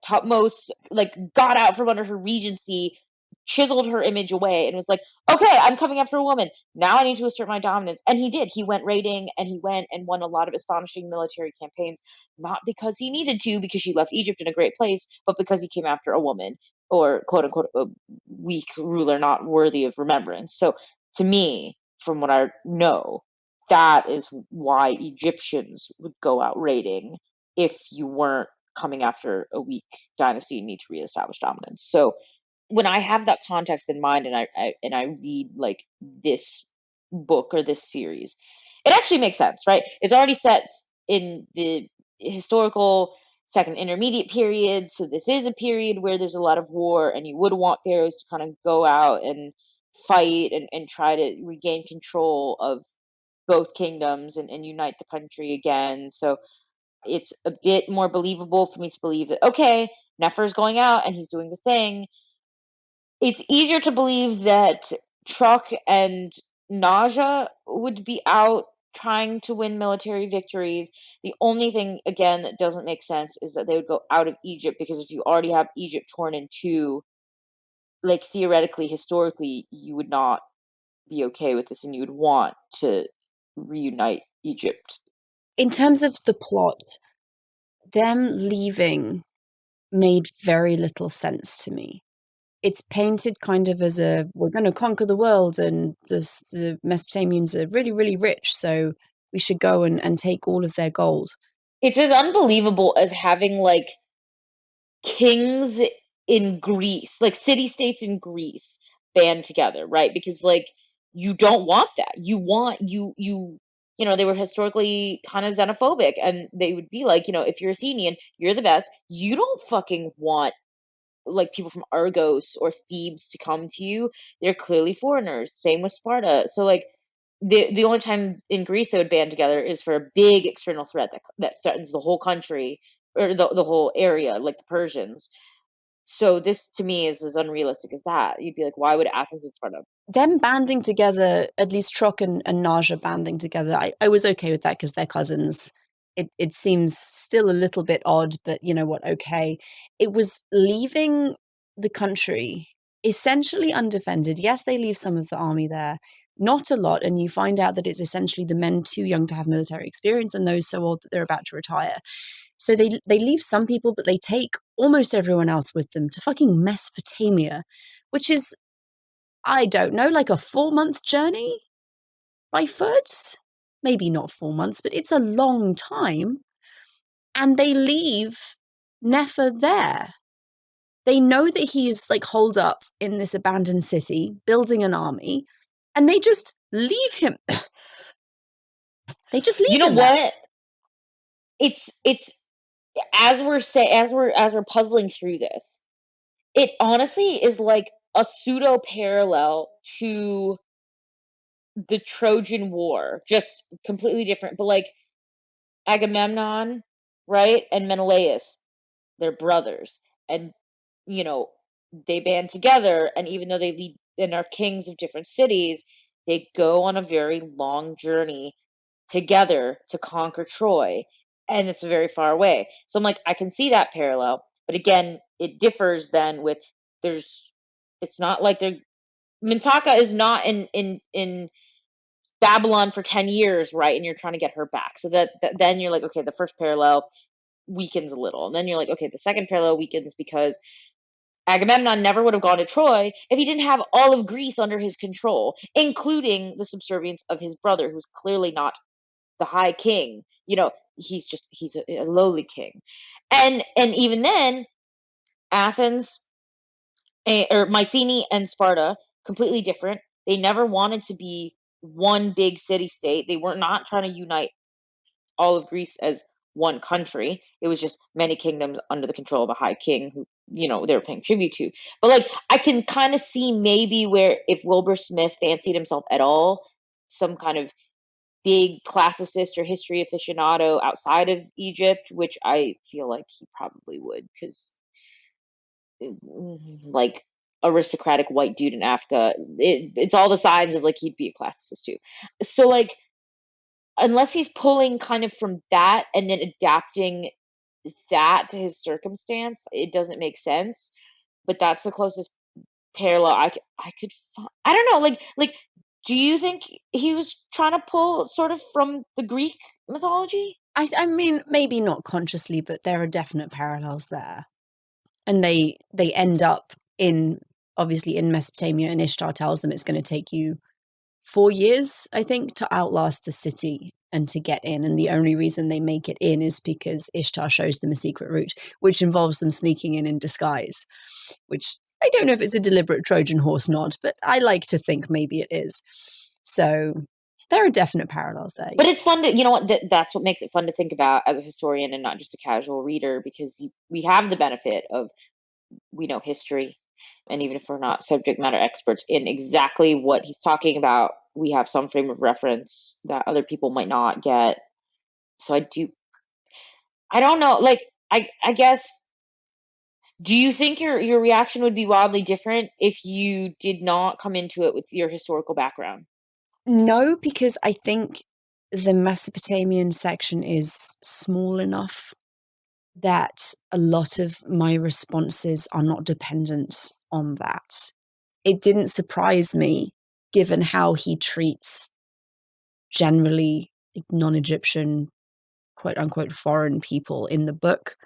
Tutmos like got out from under her regency, chiseled her image away, and was like, "Okay, I'm coming after a woman. Now I need to assert my dominance." And he did. He went raiding, and he went and won a lot of astonishing military campaigns, not because he needed to, because she left Egypt in a great place, but because he came after a woman, or quote unquote a weak ruler not worthy of remembrance. So to me, from what I know, that is why Egyptians would go out raiding, if you weren't coming after a weak dynasty and need to reestablish dominance. So when I have that context in mind, and I read like this book or this series, it actually makes sense, right? It's already set in the historical second intermediate period, so this is a period where there's a lot of war, and you would want pharaohs to kind of go out and fight, and try to regain control of both kingdoms, and unite the country again. So it's a bit more believable for me to believe that, okay, Nefer's going out and he's doing the thing. It's easier to believe that Truck and Naja would be out trying to win military victories. The only thing, again, that doesn't make sense is that they would go out of Egypt, because if you already have Egypt torn in two, like, theoretically, historically, you would not be okay with this, and you would want to reunite Egypt. In terms of the plot, them leaving made very little sense to me. It's painted kind of as we're going to conquer the world, and the Mesopotamians are really, really rich, so we should go and take all of their gold. It's as unbelievable as having like kings in Greece, like city states in Greece, band together, right? Because like you don't want that. You want they were historically kind of xenophobic, and they would be like, if you're Athenian, you're the best. You don't fucking want like people from Argos or Thebes to come to you. They're clearly foreigners. Same with Sparta. So like the only time in Greece they would band together is for a big external threat that threatens the whole country, or the whole area, like the Persians. So this to me is as unrealistic as that. You'd be like, why would Athens and Sparta? Them banding together, at least Trock and Naja banding together, I was okay with that because they're cousins. It seems still a little bit odd, but you know what, okay. It was leaving the country essentially undefended. Yes, they leave some of the army there, not a lot, and you find out that it's essentially the men too young to have military experience and those so old that they're about to retire. So they leave some people, but they take almost everyone else with them to fucking Mesopotamia, which is, I don't know, like a 4-month journey by foot, maybe not 4 months, but it's a long time. And they leave Nefer there. They know that he's like holed up in this abandoned city, building an army, and they just leave him. They just You leave know him there. what? It's as we're puzzling through this, it honestly is like a pseudo parallel to the Trojan War, just completely different. But like Agamemnon, right, and Menelaus, they're brothers, and you know they band together, and even though they lead and are kings of different cities, they go on a very long journey together to conquer Troy, and it's very far away. So I'm like, I can see that parallel, but again, it differs then with there's. It's not like they're Mintaka is not in Babylon for 10 years, right? And you're trying to get her back. So that then you're like, okay, the first parallel weakens a little. And then you're like, okay, the second parallel weakens because Agamemnon never would have gone to Troy if he didn't have all of Greece under his control, including the subservience of his brother, who's clearly not the high king. He's a lowly king. And even then, Athens or Mycenae and Sparta, completely different. They never wanted to be one big city state. They were not trying to unite all of Greece as one country. It was just many kingdoms under the control of a high king who, they were paying tribute to. But like, I can kind of see maybe where if Wilbur Smith fancied himself at all, some kind of big classicist or history aficionado outside of Egypt, which I feel like he probably would, because like aristocratic white dude in Africa, it's all the signs of like he'd be a classicist too. So like, unless he's pulling kind of from that and then adapting that to his circumstance, it doesn't make sense. But that's the closest parallel I could find. I don't know, like, do you think he was trying to pull sort of from the Greek mythology? I mean, maybe not consciously, but there are definite parallels there. And they end up obviously in Mesopotamia, and Ishtar tells them it's going to take you 4 years, I think, to outlast the city and to get in. And the only reason they make it in is because Ishtar shows them a secret route, which involves them sneaking in disguise, which I don't know if it's a deliberate Trojan horse nod, but I like to think maybe it is. So there are definite parallels there. But it's fun to, that's what makes it fun to think about as a historian and not just a casual reader, because we have the benefit of, we know history. And even if we're not subject matter experts in exactly what he's talking about, we have some frame of reference that other people might not get. So I don't know, like, I guess, do you think your reaction would be wildly different if you did not come into it with your historical background? No, because I think the Mesopotamian section is small enough that a lot of my responses are not dependent on that. It didn't surprise me, given how he treats generally non-Egyptian, quote unquote, foreign people in the book.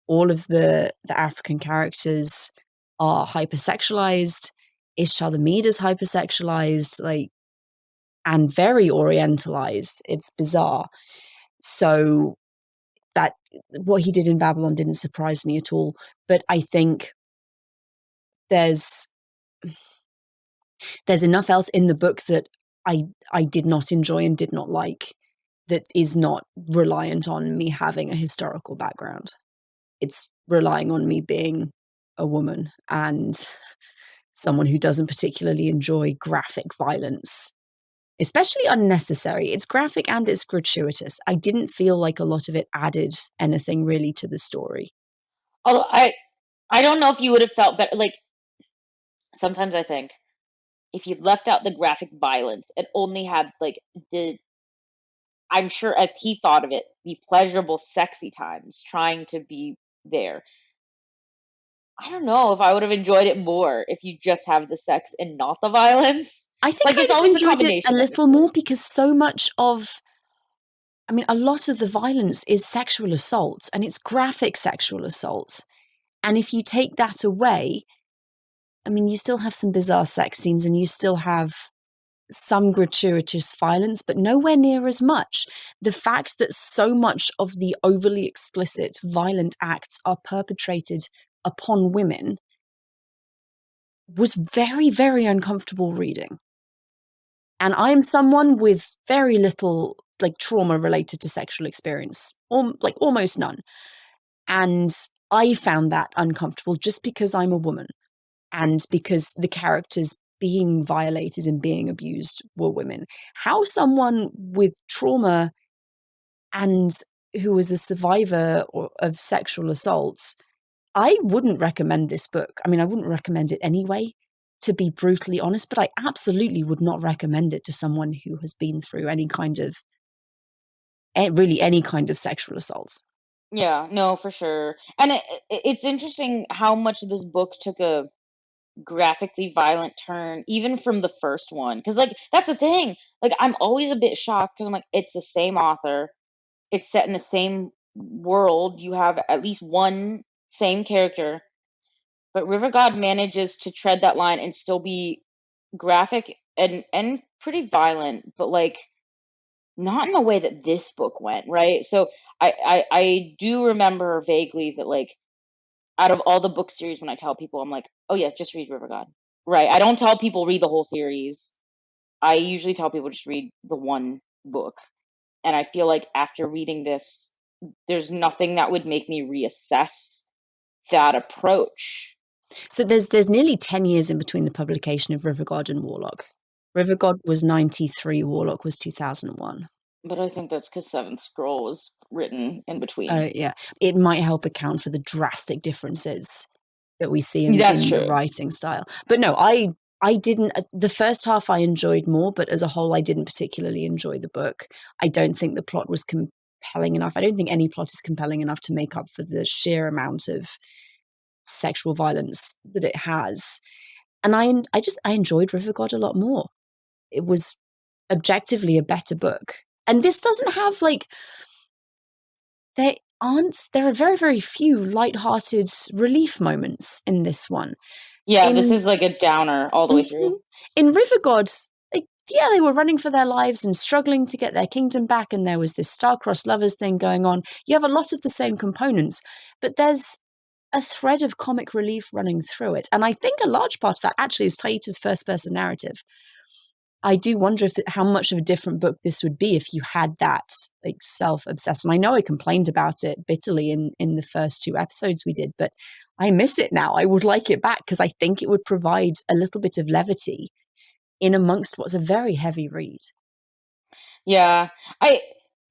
All of the African characters are hypersexualized. Ishtar the Mede is hypersexualized, and very orientalized. It's bizarre. So that what he did in Babylon didn't surprise me at all. But I think there's enough else in the book that I did not enjoy and did not like, that is not reliant on me having a historical background. It's relying on me being a woman and someone who doesn't particularly enjoy graphic violence, especially unnecessary. It's graphic and it's gratuitous. I didn't feel like a lot of it added anything really to the story. Although I don't know if you would have felt better. Like, sometimes I think if you left out the graphic violence and only had like I'm sure as he thought of it, the pleasurable sexy times trying to be there. I don't know if I would have enjoyed it more if you just have the sex and not the violence. I think Like, I'd it's have always a enjoyed it a combination, little obviously. more, because so much of, I mean, a lot of the violence is sexual assault, and it's graphic sexual assault. And if you take that away, I mean, you still have some bizarre sex scenes, and you still have some gratuitous violence, but nowhere near as much. The fact that so much of the overly explicit violent acts are perpetrated upon women was very, very uncomfortable reading. And I'm someone with very little like trauma related to sexual experience, or like almost none. And I found that uncomfortable just because I'm a woman and because the characters being violated and being abused were women. How someone with trauma and who was a survivor of sexual assaults, I wouldn't recommend this book. I mean, I wouldn't recommend it anyway, to be brutally honest, but I absolutely would not recommend it to someone who has been through any kind of, really any kind of sexual assaults. Yeah, no, for sure. And it's interesting how much this book took a graphically violent turn, even from the first one. Because, like, that's the thing. Like, I'm always a bit shocked because I'm like, it's the same author, it's set in the same world, you have at least one same character, but River God manages to tread that line and still be graphic and pretty violent, but like not in the way that this book went, right? So I do remember vaguely that, like, out of all the book series, when I tell people, I'm like, oh yeah, just read River God, right? I don't tell people read the whole series. I usually tell people just read the one book. And I feel like after reading this, there's nothing that would make me reassess that approach. So there's nearly 10 years in between the publication of River God and Warlock. River God was 93, Warlock was 2001. But I think that's because Seventh Scroll was written in between. Yeah, it might help account for the drastic differences that we see That's in the true. writing style. But no, I didn't. The first half I enjoyed more, but as a whole, I didn't particularly enjoy the book. I don't think the plot was compelling enough. I don't think any plot is compelling enough to make up for the sheer amount of sexual violence that it has. And I enjoyed River God a lot more. It was objectively a better book. And this doesn't have like there are very, very few light-hearted relief moments in this one. Yeah, this In is like a downer all the way through. in River God, like, yeah, they were running for their lives and struggling to get their kingdom back, and there was this star-crossed lovers thing going on. You have a lot of the same components, but there's a thread of comic relief running through it. And I think a large part of that actually is Taita's first-person narrative. I do wonder how much of a different book this would be if you had that like self-obsessed. And I know I complained about it bitterly in the first two episodes we did, but I miss it now. I would like it back because I think it would provide a little bit of levity in amongst what's a very heavy read. Yeah, I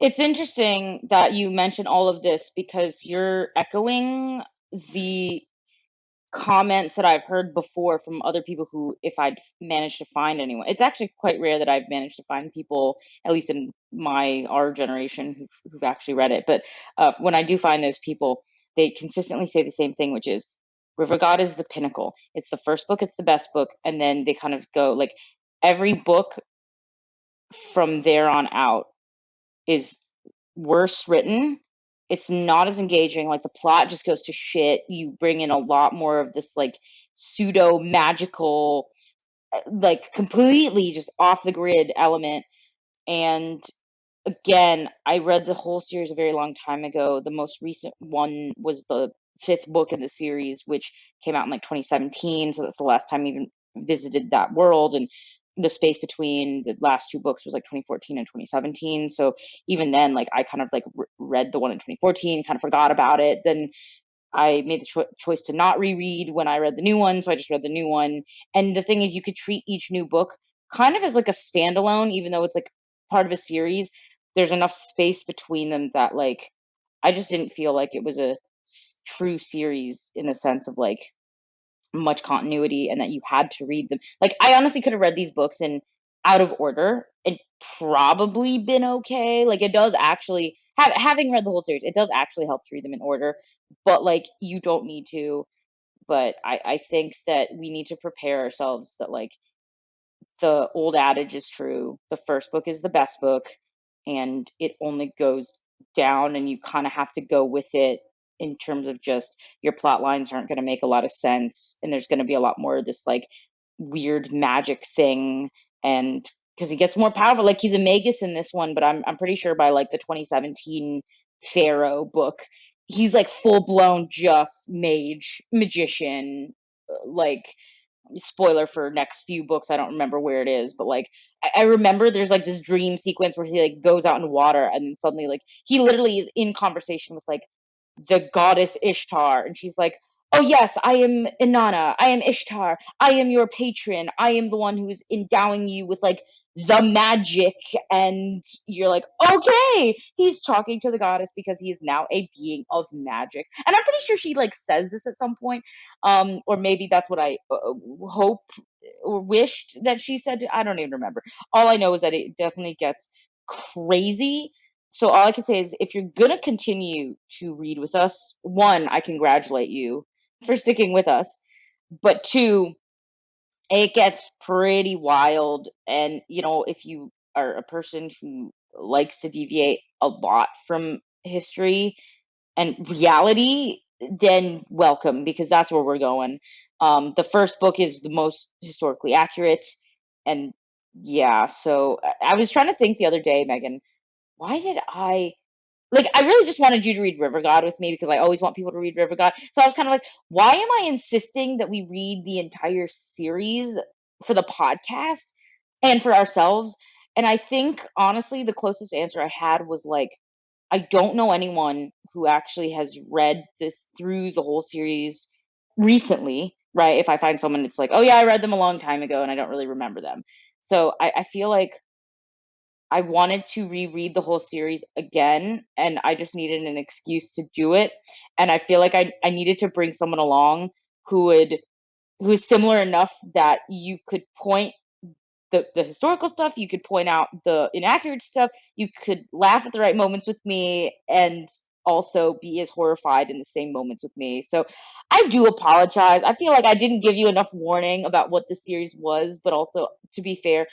it's interesting that you mention all of this because you're echoing the comments that I've heard before from other people who, if I'd managed to find anyone, it's actually quite rare that I've managed to find people, at least in our generation, who've actually read it. But when I do find those people, they consistently say the same thing, which is River God is the pinnacle. It's the first book, it's the best book, and then they kind of go like every book from there on out is worse written. It's not as engaging. Like the plot just goes to shit. You bring in a lot more of this like pseudo magical, like completely just off the grid element. And again, I read the whole series a very long time ago. The most recent one was the fifth book in the series, which came out in like 2017. So that's the last time I even visited that world. And the space between the last two books was like 2014 and 2017. So even then, like I kind of like read the one in 2014, kind of forgot about it. Then I made the choice to not reread when I read the new one, so I just read the new one. And the thing is, you could treat each new book kind of as like a standalone, even though it's like part of a series. There's enough space between them that like I just didn't feel like it was a true series in the sense of like much continuity and that you had to read them. Like I honestly could have read these books in out of order and probably been okay. Like it does actually having read the whole series, it does actually help to read them in order, but like you don't need to. But I think that we need to prepare ourselves that like the old adage is true. The first book is the best book, and it only goes down, and you kind of have to go with it in terms of just your plot lines aren't going to make a lot of sense, and there's going to be a lot more of this like weird magic thing and because he gets more powerful. Like he's a magus in this one, but I'm pretty sure by like the 2017 Pharaoh book, he's like full blown just magician. Like spoiler for next few books, I don't remember where it is, but like I remember there's like this dream sequence where he like goes out in water and then suddenly like he literally is in conversation with like the goddess Ishtar. And she's like, oh, yes, I am Inanna. I am Ishtar. I am your patron. I am the one who is endowing you with like the magic. And you're like, okay, he's talking to the goddess because he is now a being of magic. And I'm pretty sure she like says this at some point. Or maybe that's what I hope or wished that she said. I don't even remember. All I know is that it definitely gets crazy. So all I can say is if you're going to continue to read with us, one, I congratulate you for sticking with us. But two, it gets pretty wild. And, you know, if you are a person who likes to deviate a lot from history and reality, then welcome, because that's where we're going. The first book is the most historically accurate. And yeah, so I was trying to think the other day, Megan, why did I really just wanted you to read River God with me because I always want people to read River God. So I was kind of like, why am I insisting that we read the entire series for the podcast and for ourselves? And I think honestly, the closest answer I had was like, I don't know anyone who actually has read this through the whole series recently, right? If I find someone that's like, oh yeah, I read them a long time ago and I don't really remember them. So I feel like I wanted to reread the whole series again, and I just needed an excuse to do it. And I feel like I needed to bring someone along who would who is similar enough that you could point the historical stuff, you could point out the inaccurate stuff, you could laugh at the right moments with me, and also be as horrified in the same moments with me. So I do apologize. I feel like I didn't give you enough warning about what the series was, but also to be fair,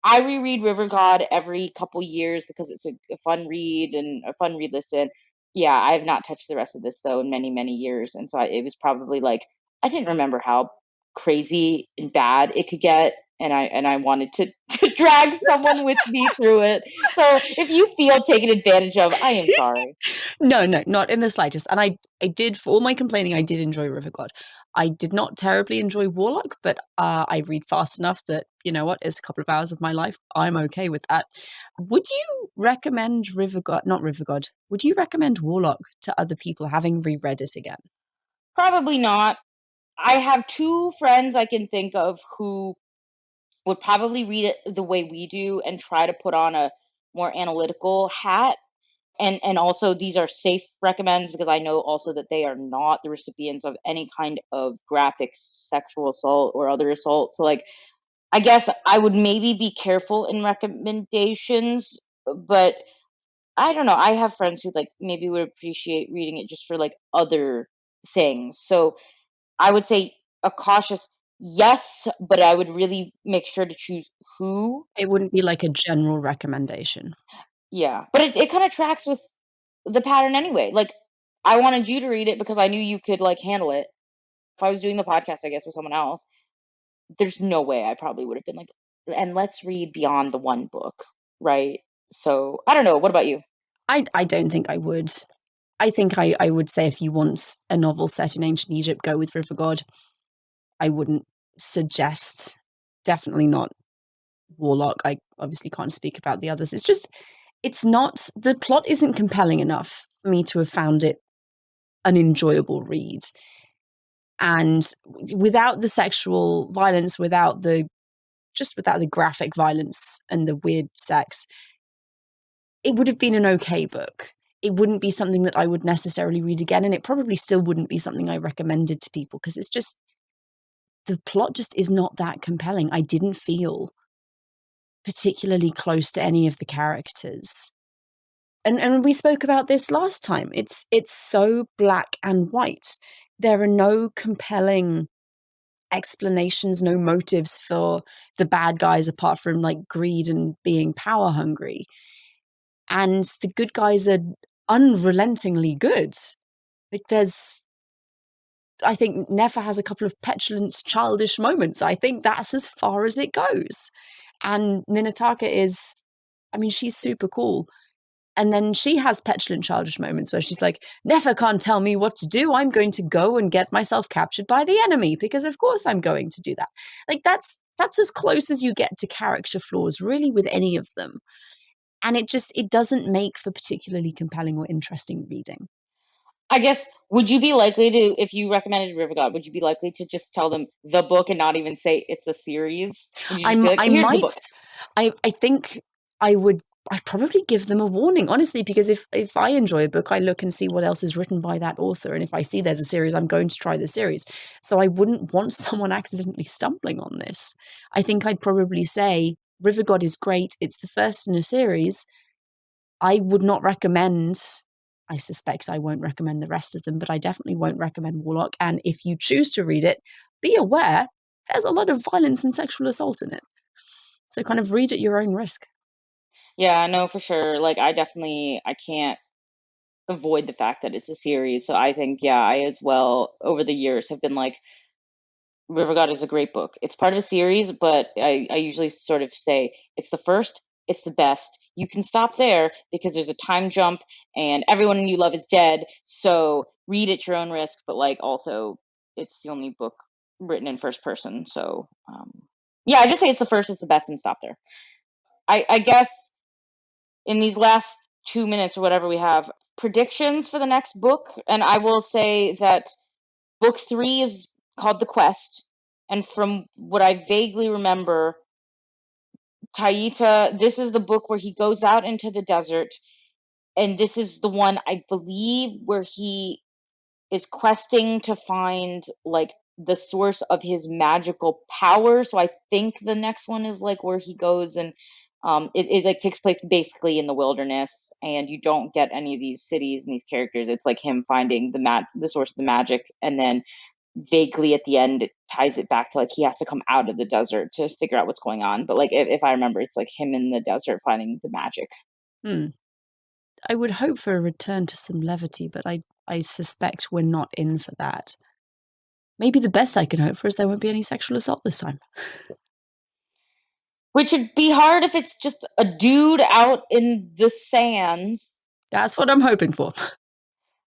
I reread River God every couple years because it's a fun read and a fun read listen. Yeah, I have not touched the rest of this though in many, many years. And so it was probably like I didn't remember how crazy and bad it could get. And I wanted to, to drag someone with me through it. So if you feel taken advantage of, I am sorry. No, not in the slightest. And I did, for all my complaining, I did enjoy River God. I did not terribly enjoy Warlock, but I read fast enough that, you know what, it's a couple of hours of my life. I'm okay with that. Would you recommend River God, not River God, would you recommend Warlock to other people having reread it again? Probably not. I have two friends I can think of who would probably read it the way we do and try to put on a more analytical hat. And also these are safe recommends because I know also that they are not the recipients of any kind of graphic sexual assault or other assault. So like I guess I would maybe be careful in recommendations, but I don't know. I have friends who like maybe would appreciate reading it just for like other things. So I would say a cautious yes, but I would really make sure to choose who. It wouldn't be like a general recommendation. Yeah. But it kind of tracks with the pattern anyway. Like I wanted you to read it because I knew you could like handle it. If I was doing the podcast, I guess, with someone else, there's no way I probably would have been like, and let's read beyond the one book, right? So I don't know. What about you? I don't think I would. I think I would say if you want a novel set in ancient Egypt, go with River God. I wouldn't suggest, definitely not Warlock. I obviously can't speak about the others. It's just, it's not, the plot isn't compelling enough for me to have found it an enjoyable read. And without the sexual violence, without the graphic violence and the weird sex, it would have been an okay book. It wouldn't be something that I would necessarily read again, and it probably still wouldn't be something I recommended to people because it's just, the plot just is not that compelling. I didn't feel particularly close to any of the characters. And we spoke about this last time. It's so black and white. There are no compelling explanations, no motives for the bad guys apart from like greed and being power hungry. And the good guys are unrelentingly good. Like I think Nefer has a couple of petulant, childish moments. I think that's as far as it goes. And Minataka is, I mean, she's super cool. And then she has petulant, childish moments where she's like, Nefer can't tell me what to do. I'm going to go and get myself captured by the enemy because, of course, I'm going to do that. Like, that's as close as you get to character flaws, really, with any of them. And it doesn't make for particularly compelling or interesting reading. I guess, would you be likely to, if you recommended River God, would you be likely to just tell them the book and not even say it's a series? Would you just be like, I here's the might, book? I think I would. I'd probably give them a warning, honestly, because if I enjoy a book, I look and see what else is written by that author, and if I see there's a series, I'm going to try the series. So I wouldn't want someone accidentally stumbling on this. I think I'd probably say River God is great. It's the first in a series. I would not recommend. I suspect I won't recommend the rest of them, but I definitely won't recommend Warlock. And if you choose to read it, be aware there's a lot of violence and sexual assault in it. So kind of read at your own risk. Yeah, no, for sure. Like, I can't avoid the fact that it's a series. So I think, yeah, I as well, over the years, have been like, River God is a great book. It's part of a series, but I usually sort of say it's the first, it's the best. You can stop there because there's a time jump and everyone you love is dead. So read at your own risk, but like also it's the only book written in first person. So yeah, I just say it's the first, it's the best, and stop there. I guess in these last 2 minutes or whatever we have, predictions for the next book. And I will say that book three is called The Quest. And from what I vaguely remember, Taita, this is the book where he goes out into the desert. And this is the one, I believe, where he is questing to find like the source of his magical power. So I think the next one is like where he goes and it like takes place basically in the wilderness, and you don't get any of these cities and these characters. It's like him finding the source of the magic, and then vaguely at the end it ties it back to like he has to come out of the desert to figure out what's going on. But like if I remember, it's like him in the desert finding the magic. Hmm. I would hope for a return to some levity, but I suspect we're not in for that. Maybe the best I can hope for is there won't be any sexual assault this time. Which would be hard if it's just a dude out in the sands. That's what I'm hoping for.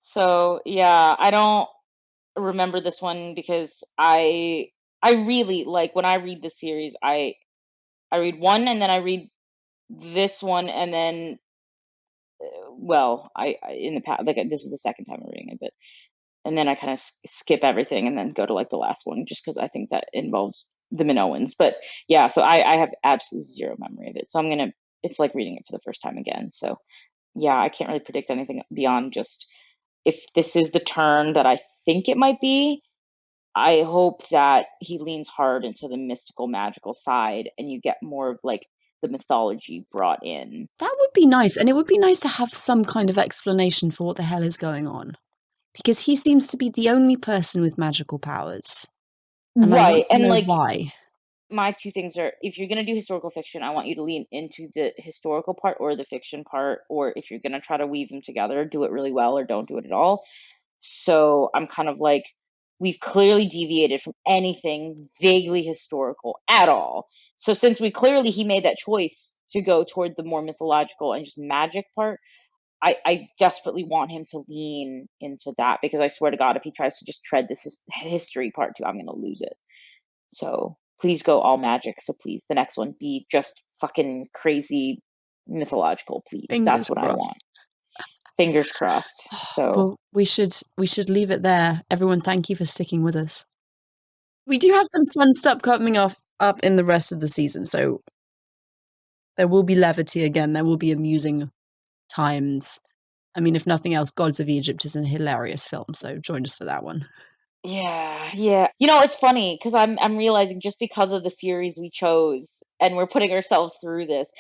So yeah, I don't remember this one because I really like when I read the series, I read one and then I read this one and then well, I in the past like this is the second time I'm reading it, but and then I kind of skip everything and then go to like the last one just because I think that involves the Minoans. But yeah, so I have absolutely zero memory of it. So I'm gonna it's like reading it for the first time again. So yeah, I can't really predict anything beyond just if this is the turn that I think it might be. I hope that he leans hard into the mystical, magical side, and you get more of like the mythology brought in. That would be nice, and it would be nice to have some kind of explanation for what the hell is going on. Because he seems to be the only person with magical powers. And I Right. want to And know like why. my two things are if you're going to do historical fiction, I want you to lean into the historical part or the fiction part, or if you're going to try to weave them together, do it really well or don't do it at all. So I'm kind of like, we've clearly deviated from anything vaguely historical at all. So since he made that choice to go toward the more mythological and just magic part, I desperately want him to lean into that because I swear to God, if he tries to just tread this history part too, I'm going to lose it. So please go all magic. So please, the next one be just fucking crazy mythological, please. That's Fingers what I crossed. want. Fingers crossed. So Well, we should leave it there. Everyone, thank you for sticking with us. We do have some fun stuff coming off up in the rest of the season, so there will be levity again. There will be amusing times. I mean, if nothing else, Gods of Egypt is a hilarious film, so join us for that one. yeah, yeah. You know, it's funny because I'm realizing just because of the series we chose and we're putting ourselves through this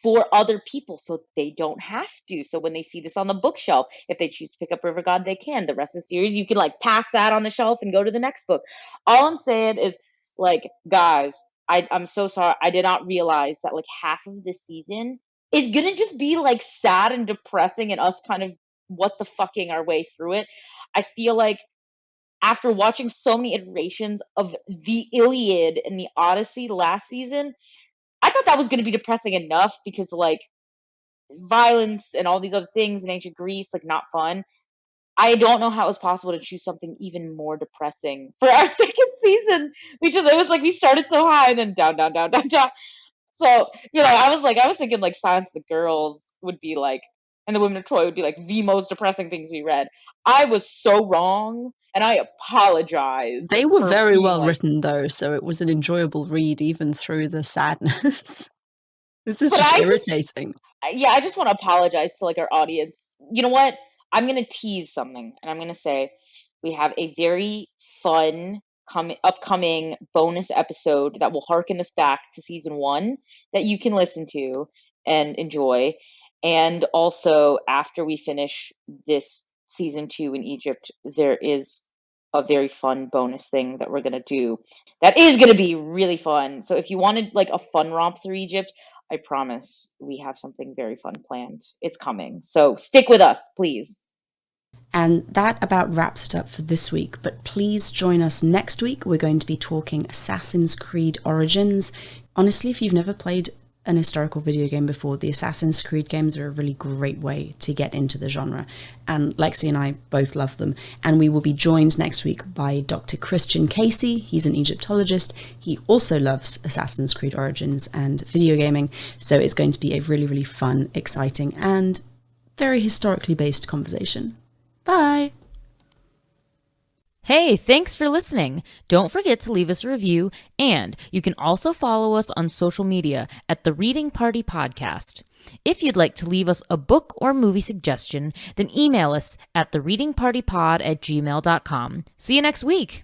for other people so they don't have to. So when they see this on the bookshelf, if they choose to pick up River God, they can. The rest of the series, you can like pass that on the shelf and go to the next book. All I'm saying is like, guys, I'm so sorry. I did not realize that like half of this season is gonna just be like sad and depressing and us kind of what the fucking our way through it. I feel like after watching so many iterations of the Iliad and the Odyssey last season, I thought that was going to be depressing enough because like violence and all these other things in ancient Greece, like not fun. I don't know how it was possible to choose something even more depressing for our second season. It was like we started so high and then down, down, down, down, down. So, I was thinking like Silence of the Girls would be like, and the Women of Troy would be like the most depressing things we read. I was so wrong, and I apologize They were for very being well like, written, though, so it was an enjoyable read even through the sadness. This is but just irritating. I just want to apologize to like our audience. You know what? I'm gonna tease something, and I'm gonna say we have a very fun upcoming bonus episode that will harken us back to season 1 that you can listen to and enjoy. And also, after we finish this season 2 in Egypt, there is a very fun bonus thing that we're gonna do that is gonna be really fun. So if you wanted like a fun romp through Egypt, I promise we have something very fun planned. It's coming. So stick with us, please. And that about wraps it up for this week. But please join us next week. We're going to be talking Assassin's Creed Origins. Honestly, if you've never played an historical video game before, the Assassin's Creed games are a really great way to get into the genre. And Lexie and I both love them. And we will be joined next week by Dr. Christian Casey. He's an Egyptologist. He also loves Assassin's Creed Origins and video gaming. So it's going to be a really, really fun, exciting, and very historically based conversation. Bye! Hey, thanks for listening. Don't forget to leave us a review, and you can also follow us on social media at The Reading Party Podcast. If you'd like to leave us a book or movie suggestion, then email us at thereadingpartypod@gmail.com. See you next week!